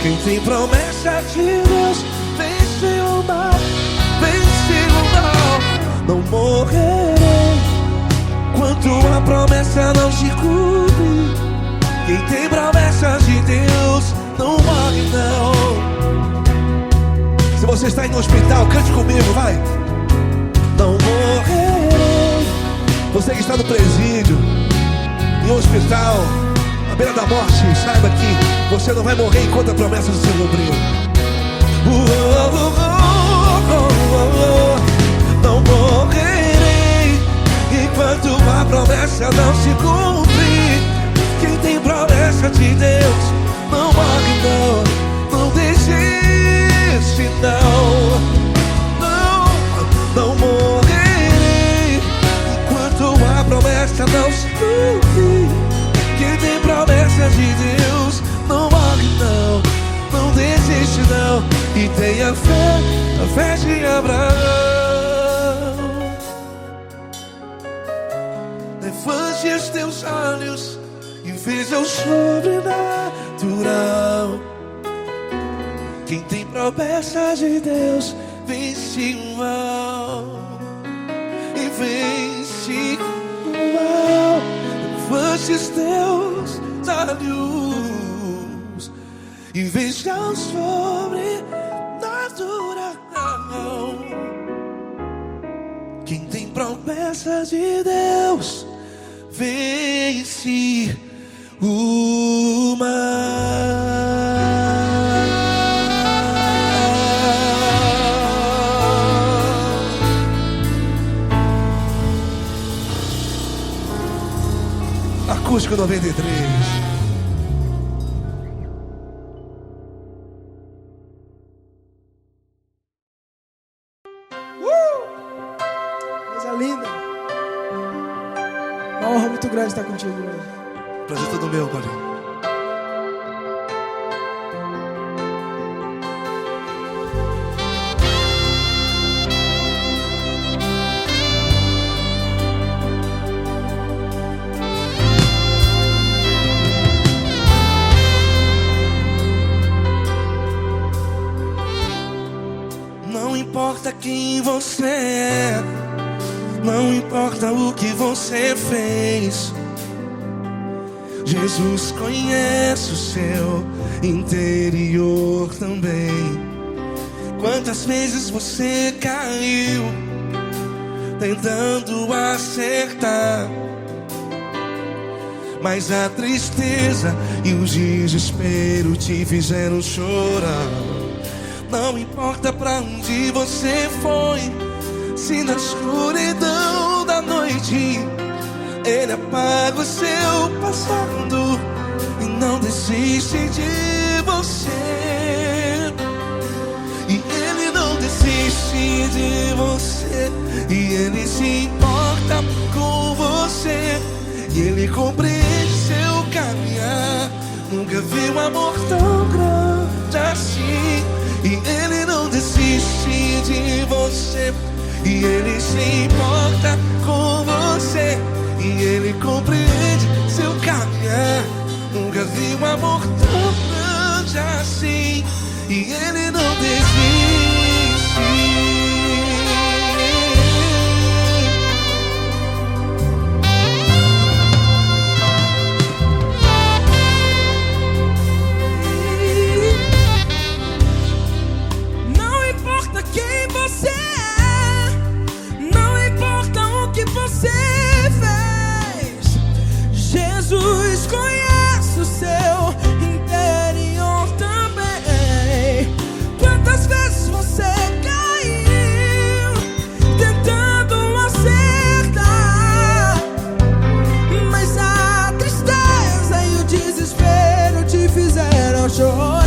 Quem tem promessa de Deus vence o mal. Vence o mal. Não morrerei enquanto a promessa não se cumpre. Quem tem promessa de Deus não morre não. Se você está em um hospital, cante comigo, vai. Não morrerei. Você que está no presídio, em um hospital, à beira da morte, saiba que você não vai morrer enquanto a promessa não se cumprir. Não morrerei enquanto a promessa não se cumprir. Quem tem promessa de Deus não morre não, não desiste não. Não morrerei enquanto a promessa não se cumprir. Quem tem promessa de Deus não morre não, não desiste não. E tenha fé, a fé de Abraão. Levante os teus olhos e veja o sobrenatural. Quem tem promessa de Deus vence o mal. E vence o mal. Levante os teus olhos e veja o sobrenatural. Quem tem promessa de Deus vence o mal. Acústico 93. Coisa linda. Uma honra muito grande estar contigo hoje. Prazer todo meu, Paulinho. Não importa quem você é, não importa o que você fez, Jesus conhece o seu interior também. Quantas vezes você caiu tentando acertar, mas a tristeza e o desespero te fizeram chorar. Não importa pra onde você foi, se na escuridão da noite Ele apaga o seu passado e não desiste de você. E Ele não desiste de você, e Ele se importa com você, e Ele compreende seu caminhar. Nunca vi um amor tão grande assim. E Ele não desiste de você, e Ele se importa com você, e Ele compreende seu caminhar. Nunca vi um amor tão grande assim. E Ele não desiste. Jesus conhece o seu interior também. Quantas vezes você caiu tentando acertar, mas a tristeza e o desespero te fizeram chorar.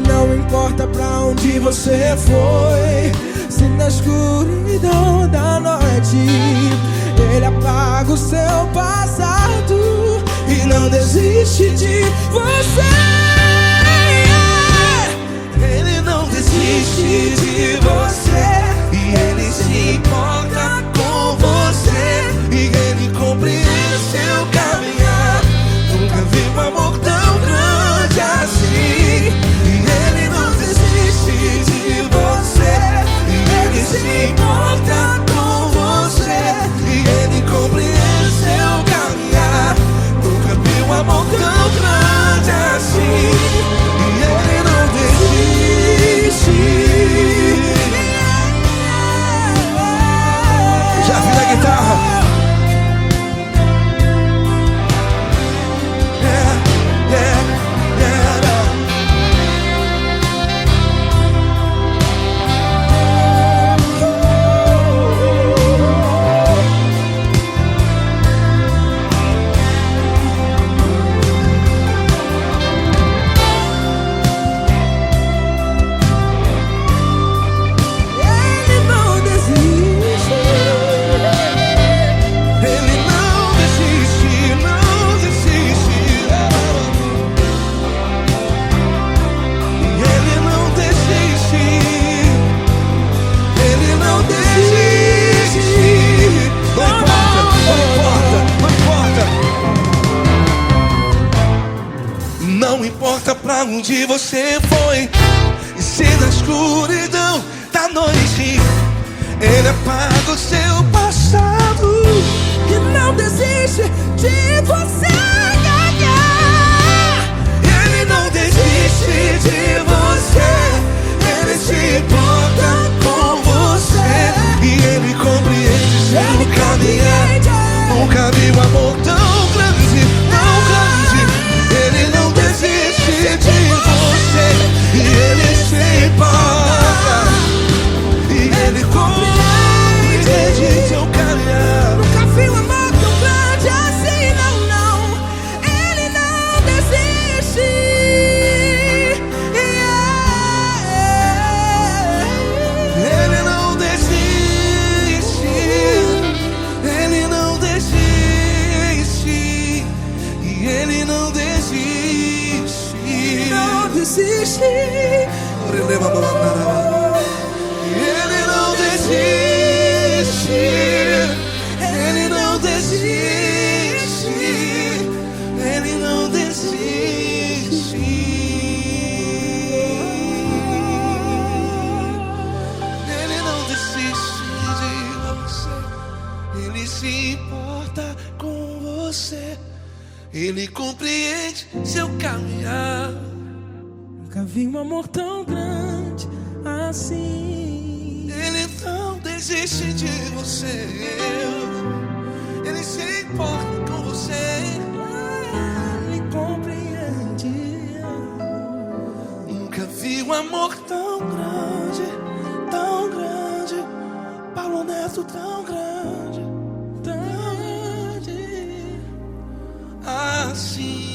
Não importa pra onde você foi, se na escuridão da noite Ele apaga o seu passado e não desiste de você. Ele não desiste de você, e Ele se importa com você, e Ele compreende seu caminhar. Nunca vi um amor tão grande assim. E Ele não desiste de você, e Ele se importa com você, e Ele compreende seu caminhar. Nunca vi um amor tão grande assim. E Ele não desiste. Já vi na guitarra. Não importa pra onde você foi, e se na escuridão da noite Ele apaga o seu passado E não desiste de você. Ele não desiste de você, Ele se importa com você, e Ele compreende seu caminhar. Nunca vi um amor tão grande, tão grande. Ele não desiste de você, e Ele se importa, e Ele compreende seu caminhar. Nunca vi um amor tão grande assim, não, não. desiste. Ele não desiste. Ele não desiste. Ele não desiste. Ele não desiste de você. Ele se importa com você. Ele compreende seu caminhar. Nunca vi um amor tão grande assim. Ele não desiste de você. Ele se importa com você. Ele compreende. Nunca vi um amor tão grande, tão grande. Paulo Neto tão grande, tão grande assim.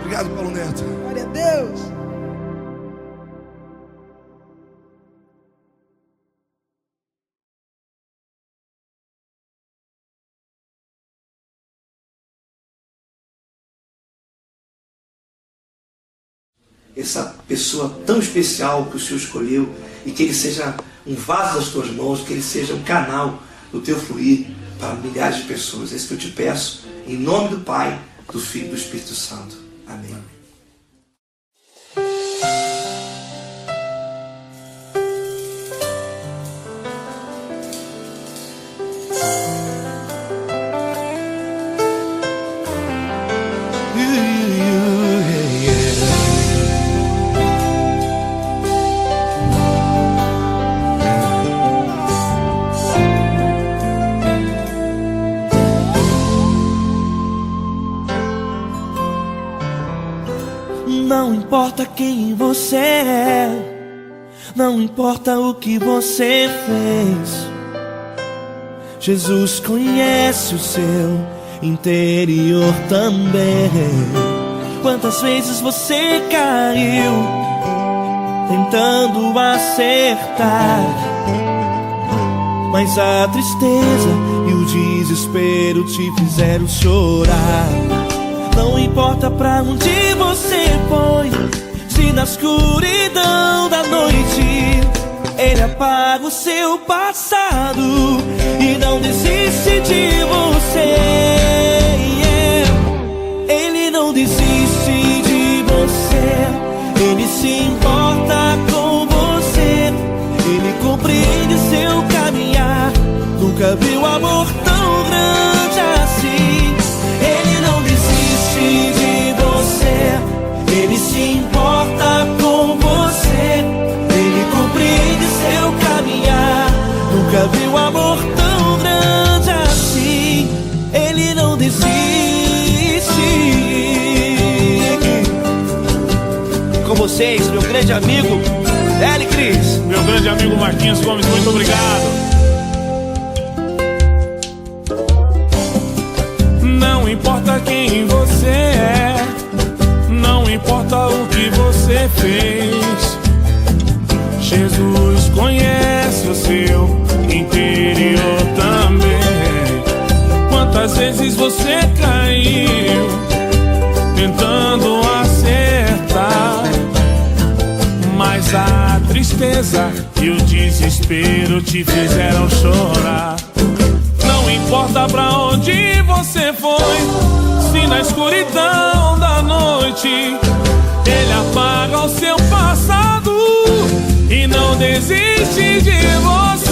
Obrigado, Paulo Neto. Glória a Deus. Essa pessoa tão especial que o Senhor escolheu, e que ele seja um vaso das tuas mãos, que ele seja um canal do teu fluir para milhares de pessoas. É isso que eu te peço, em nome do Pai, do Filho e do Espírito Santo. Amém. Não importa quem você é, não importa o que você fez, Jesus conhece o seu interior também. Quantas vezes você caiu tentando acertar, mas a tristeza e o desespero te fizeram chorar. Não importa pra onde você foi, se na escuridão da noite Ele apaga o seu passado e não desiste de você. Ele não desiste de você. Ele se importa com você. Ele compreende seu caminhar. Nunca viu amor tão grande assim. Ele não desiste de você. Ele se importa com você. Ele compreende seu caminhar. Nunca viu amor tão grande assim. Ele não desiste. Com vocês, meu grande amigo L. Cris. Meu grande amigo Marquinhos Gomes, muito obrigado. Não importa quem você é, não importa o que você fez, Jesus conhece o seu interior também. Quantas vezes você caiu tentando acertar, mas a tristeza e o desespero te fizeram chorar. Não importa pra onde você foi, se na escuridão da noite Ele apaga o seu passado e não desiste de você.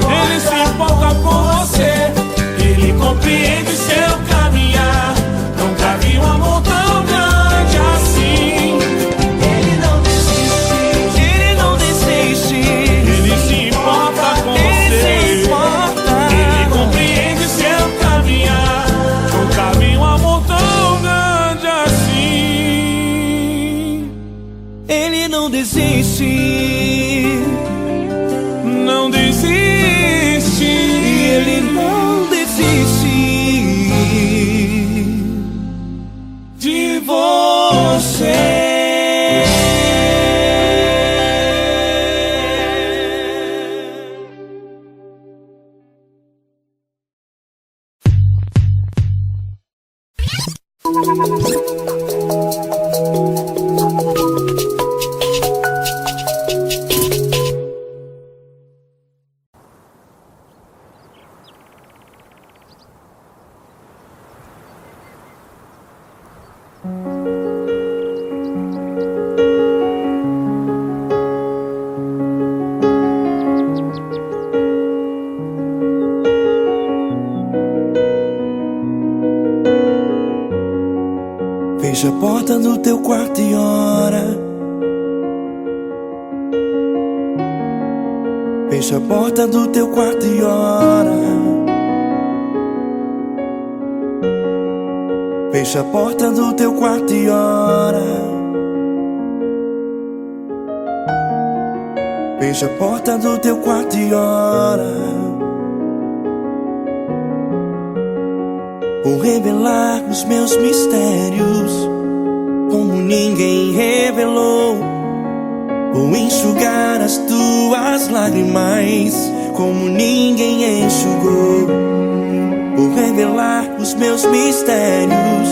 Ele se importa com você. Ele compreende seu caminhar. Nunca vi um amor tão grande assim. Ele não desiste. Ele não desiste. Ele se importa com você. Ele compreende seu caminhar. Nunca vi um amor tão grande assim. Fecha a porta do teu quarto e ora. Fecha a porta do teu quarto e ora. Fecha a porta do teu quarto e ora. Fecha a porta do teu quarto e ora. Vou revelar os meus mistérios como ninguém revelou. Vou enxugar as tuas lágrimas como ninguém enxugou. Vou revelar os meus mistérios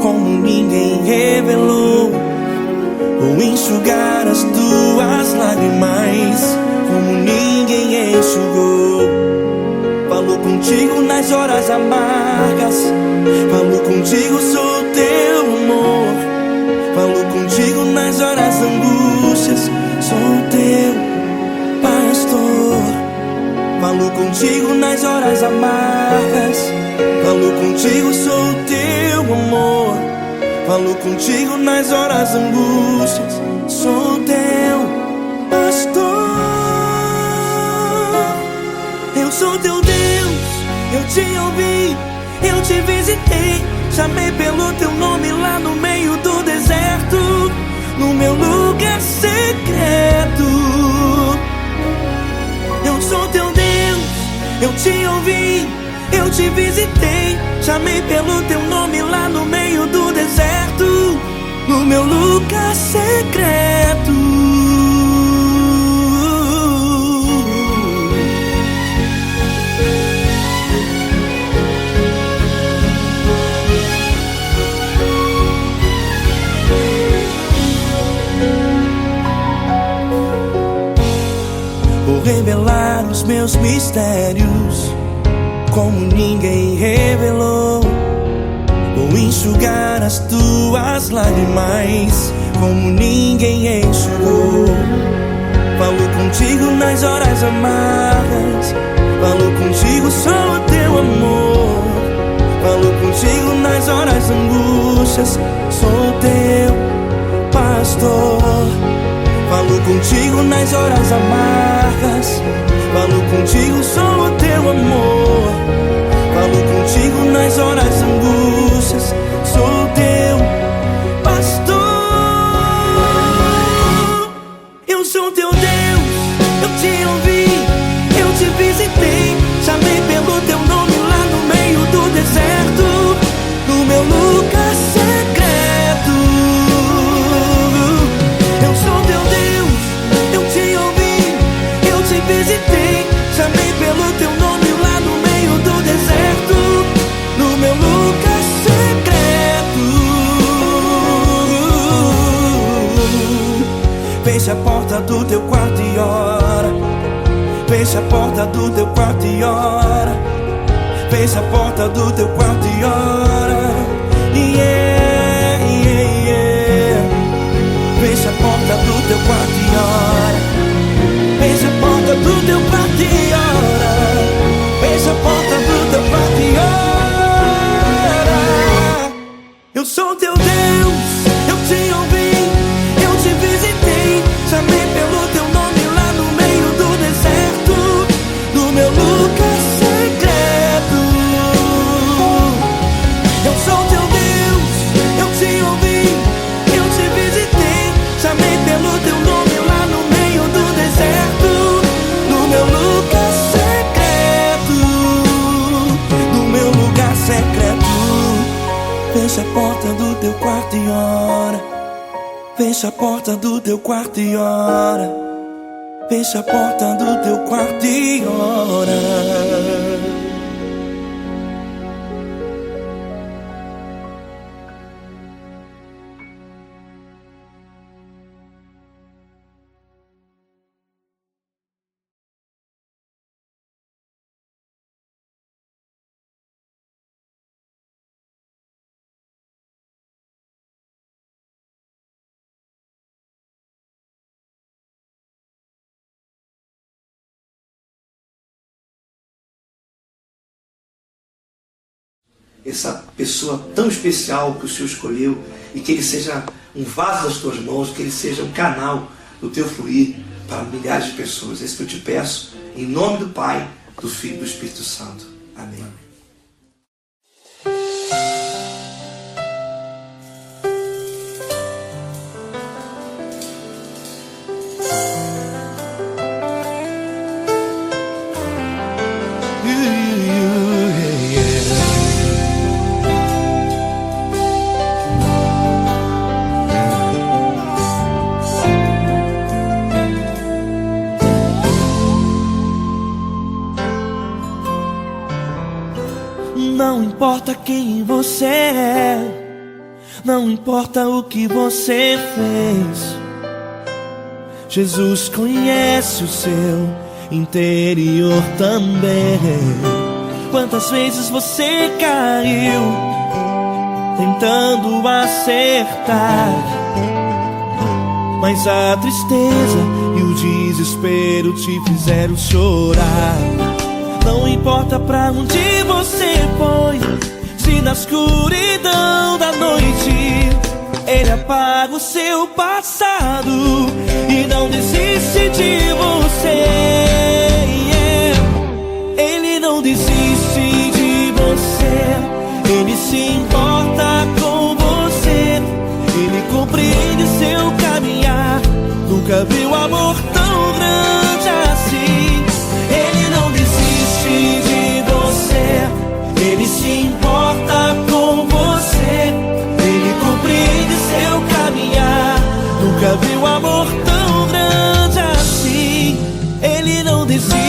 como ninguém revelou. Vou enxugar as tuas lágrimas como ninguém enxugou. Falo contigo nas horas amargas, falo contigo, sou teu amor. Falo contigo nas horas angústias, sou teu pastor. Falo contigo nas horas amargas, falo contigo, sou teu amor. Falo contigo nas horas angústias, sou teu pastor. Eu sou teu Deus, eu te ouvi, eu te visitei. Chamei pelo teu nome lá no meio do deserto, no meu lugar secreto. Eu sou teu Deus, eu te ouvi, eu te visitei. Chamei pelo teu nome lá no meio do deserto, no meu lugar secreto. Vou revelar os meus mistérios como ninguém revelou. Vou enxugar as tuas lágrimas como ninguém enxugou. Falo contigo nas horas amargas, falo contigo, sou teu amor. Falo contigo nas horas angústias, sou teu pastor. Falo contigo nas horas amargas, falo contigo, sou teu amor. Falo contigo nas horas angústias, sou teu pastor. Eu sou teu Deus, eu te ouvi, eu te visitei. Chamei pelo teu nome lá no meio do deserto, no meu lugar secreto. Eu sou teu Deus, eu te ouvi, eu te visitei. Chamei pelo teu nome lá no meio do deserto, no meu lugar secreto. Fecha a porta do teu quarto e ora. Fecha a porta do teu quarto e ora. Fecha a porta do teu quarto e ora. Yeah, yeah, yeah. Fecha a porta do teu quarto e ora. Fecha a porta do teu quarto e ora. Fecha a porta do teu quarto e ora. Eu sou teu Deus, eu te ouvi, eu te visitei. Chamei pelo teu nome lá no meio do deserto, no meu lugar secreto. Eu sou teu Deus, eu te ouvi, eu te visitei. Chamei pelo teu nome lá no meio do deserto, no meu lugar secreto, no meu lugar secreto. Fecha a porta do teu quarto e ora. Fecha a porta do teu quarto e ora. Fecha a porta do teu quarto e ora. essa pessoa tão especial que o Senhor escolheu, e que ele seja um vaso das tuas mãos, que ele seja um canal do teu fluir para milhares de pessoas. É isso que eu te peço, em nome do Pai, do Filho e do Espírito Santo. Amém. Não importa quem você é, não importa o que você fez, Jesus conhece o seu interior também. Quantas vezes você caiu tentando acertar, mas a tristeza e o desespero te fizeram chorar. Não importa pra onde você foi, se na escuridão da noite Ele apaga o seu passado e não desiste de você. Ele não desiste de você, Ele se importa com você, Ele compreende seu caminhar. Nunca viu amor tão grande assim. Ele não desiste de você, Ele se importa com você, Ele compreende seu caminhar. Nunca viu amor tão grande assim. Ele não desiste.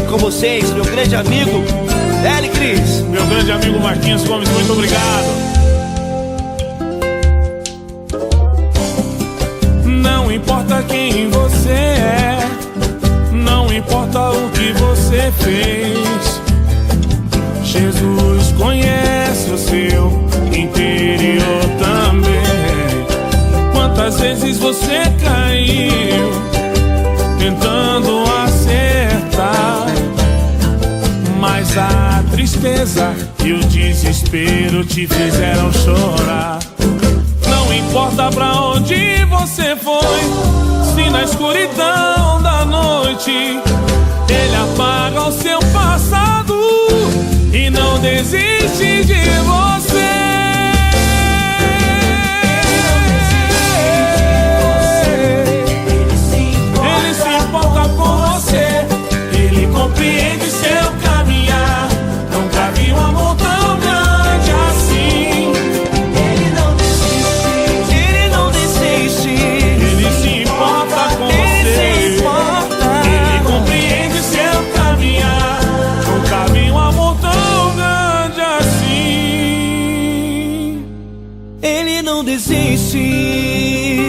Com vocês, meu grande amigo L. Cris. Meu grande amigo Marquinhos Gomes, muito obrigado. Não importa quem você é, não importa o que você fez, Jesus conhece o seu interior também. Quantas vezes você caiu tentando acertar, mas a tristeza e o desespero te fizeram chorar. Não importa pra onde você foi, se na escuridão da noite Ele apaga o seu passado e não desiste de você. Ele se importa com você, Ele compreende seu caminhar. Nunca vi um amor tão grande assim. Ele não desiste, Ele não desiste. Ele se importa com você, Ele compreende seu caminhar. Nunca vi um amor tão grande assim. Ele não desiste,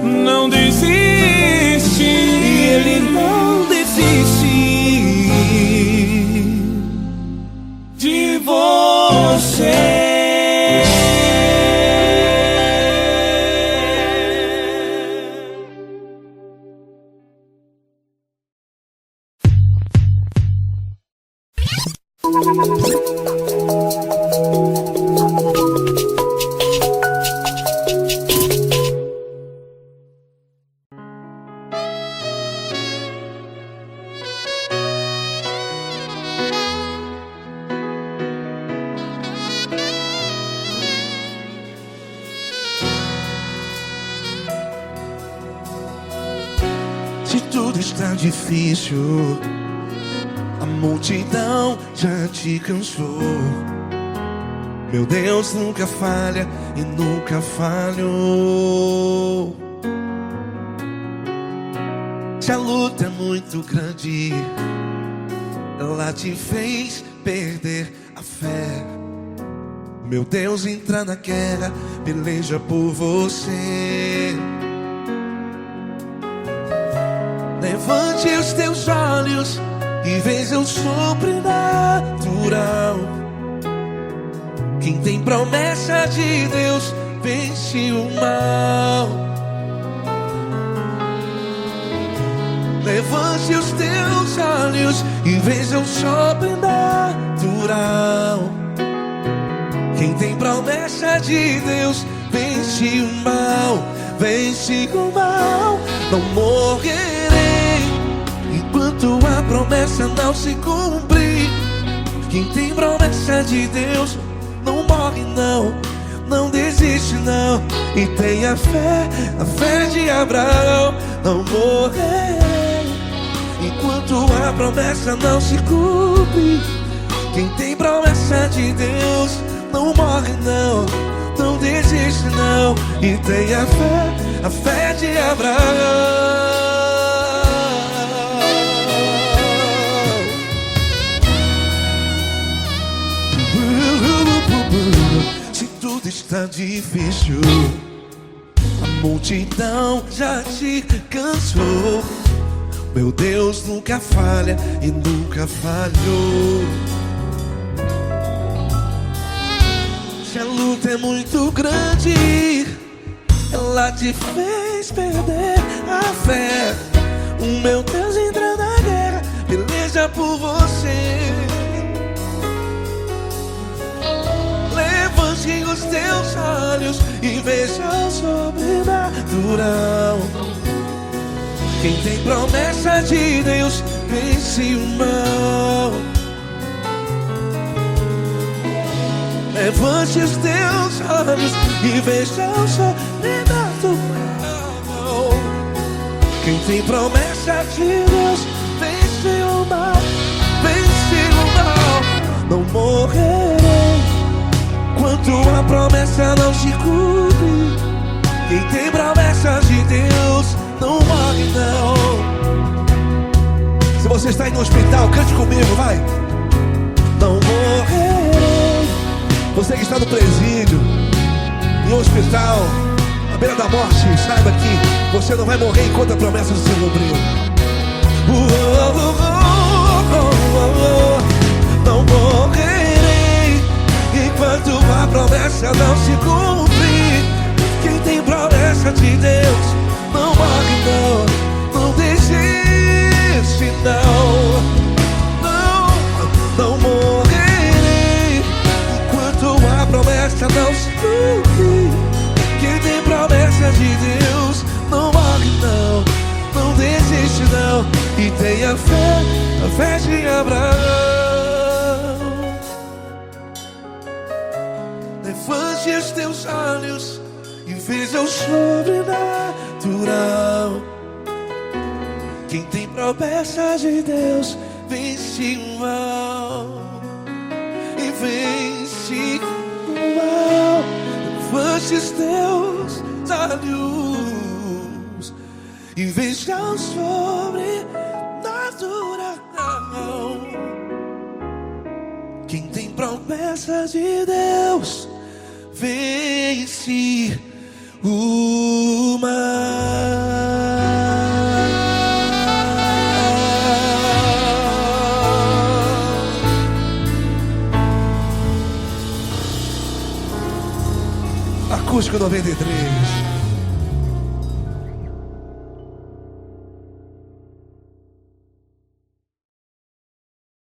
não desiste. Ele não desiste de você. Se tudo está difícil, a multidão já te cansou. Meu Deus nunca falha e nunca falhou. Se a luta é muito grande, ela te fez perder a fé. Meu Deus entra na guerra, peleja por você. Levante os teus olhos e veja o sobrenatural. Quem tem promessa de Deus vence o mal. Levante os teus teus olhos e veja o sobrenatural. Quem tem promessa de Deus vence o mal, vence o mal. Não morrerei enquanto a promessa não se cumprir. Quem tem promessa de Deus não morre não, não desiste não. E tem a fé de Abraão. Não morrerei enquanto a promessa não se cumpre. Quem tem promessa de Deus não morre não, não desiste não. E tem a fé de Abraão. Se tudo está difícil, a multidão já te cansou, meu Deus nunca falha e nunca falhou. Se a luta é muito grande, ela te fez perder a fé. O meu Deus entra na guerra, peleja por você. Levante os teus olhos e veja o sobrenatural. Quem tem promessa de Deus vence o mal. Levante os teus olhos e veja o sobrenatural. Quem tem promessa de Deus vence o mal, vence o mal. Não morrerei enquanto a promessa não se cumpre. Quem tem promessa de Deus não morre não. Se você está aí no hospital, cante comigo, vai. Não morrerei. Você que está no presídio, em um hospital, à beira da morte, saiba que você não vai morrer enquanto a promessa não se cumpriu. Não morrerei enquanto a promessa não se cumprir. Quem tem promessa de Deus não morre não, não desiste não. Não morrerei enquanto a promessa não se cumprir. Quem tem promessa de Deus não morre não, não desiste não. E tem a fé de Abraão. Levante os teus olhos e veja o sobrenatural. Quem tem promessa de Deus vence o mal, e vence o mal. Levante os teus olhos e veja o sobrenatural. Quem tem promessa de Deus vence o mal. Acústico 93.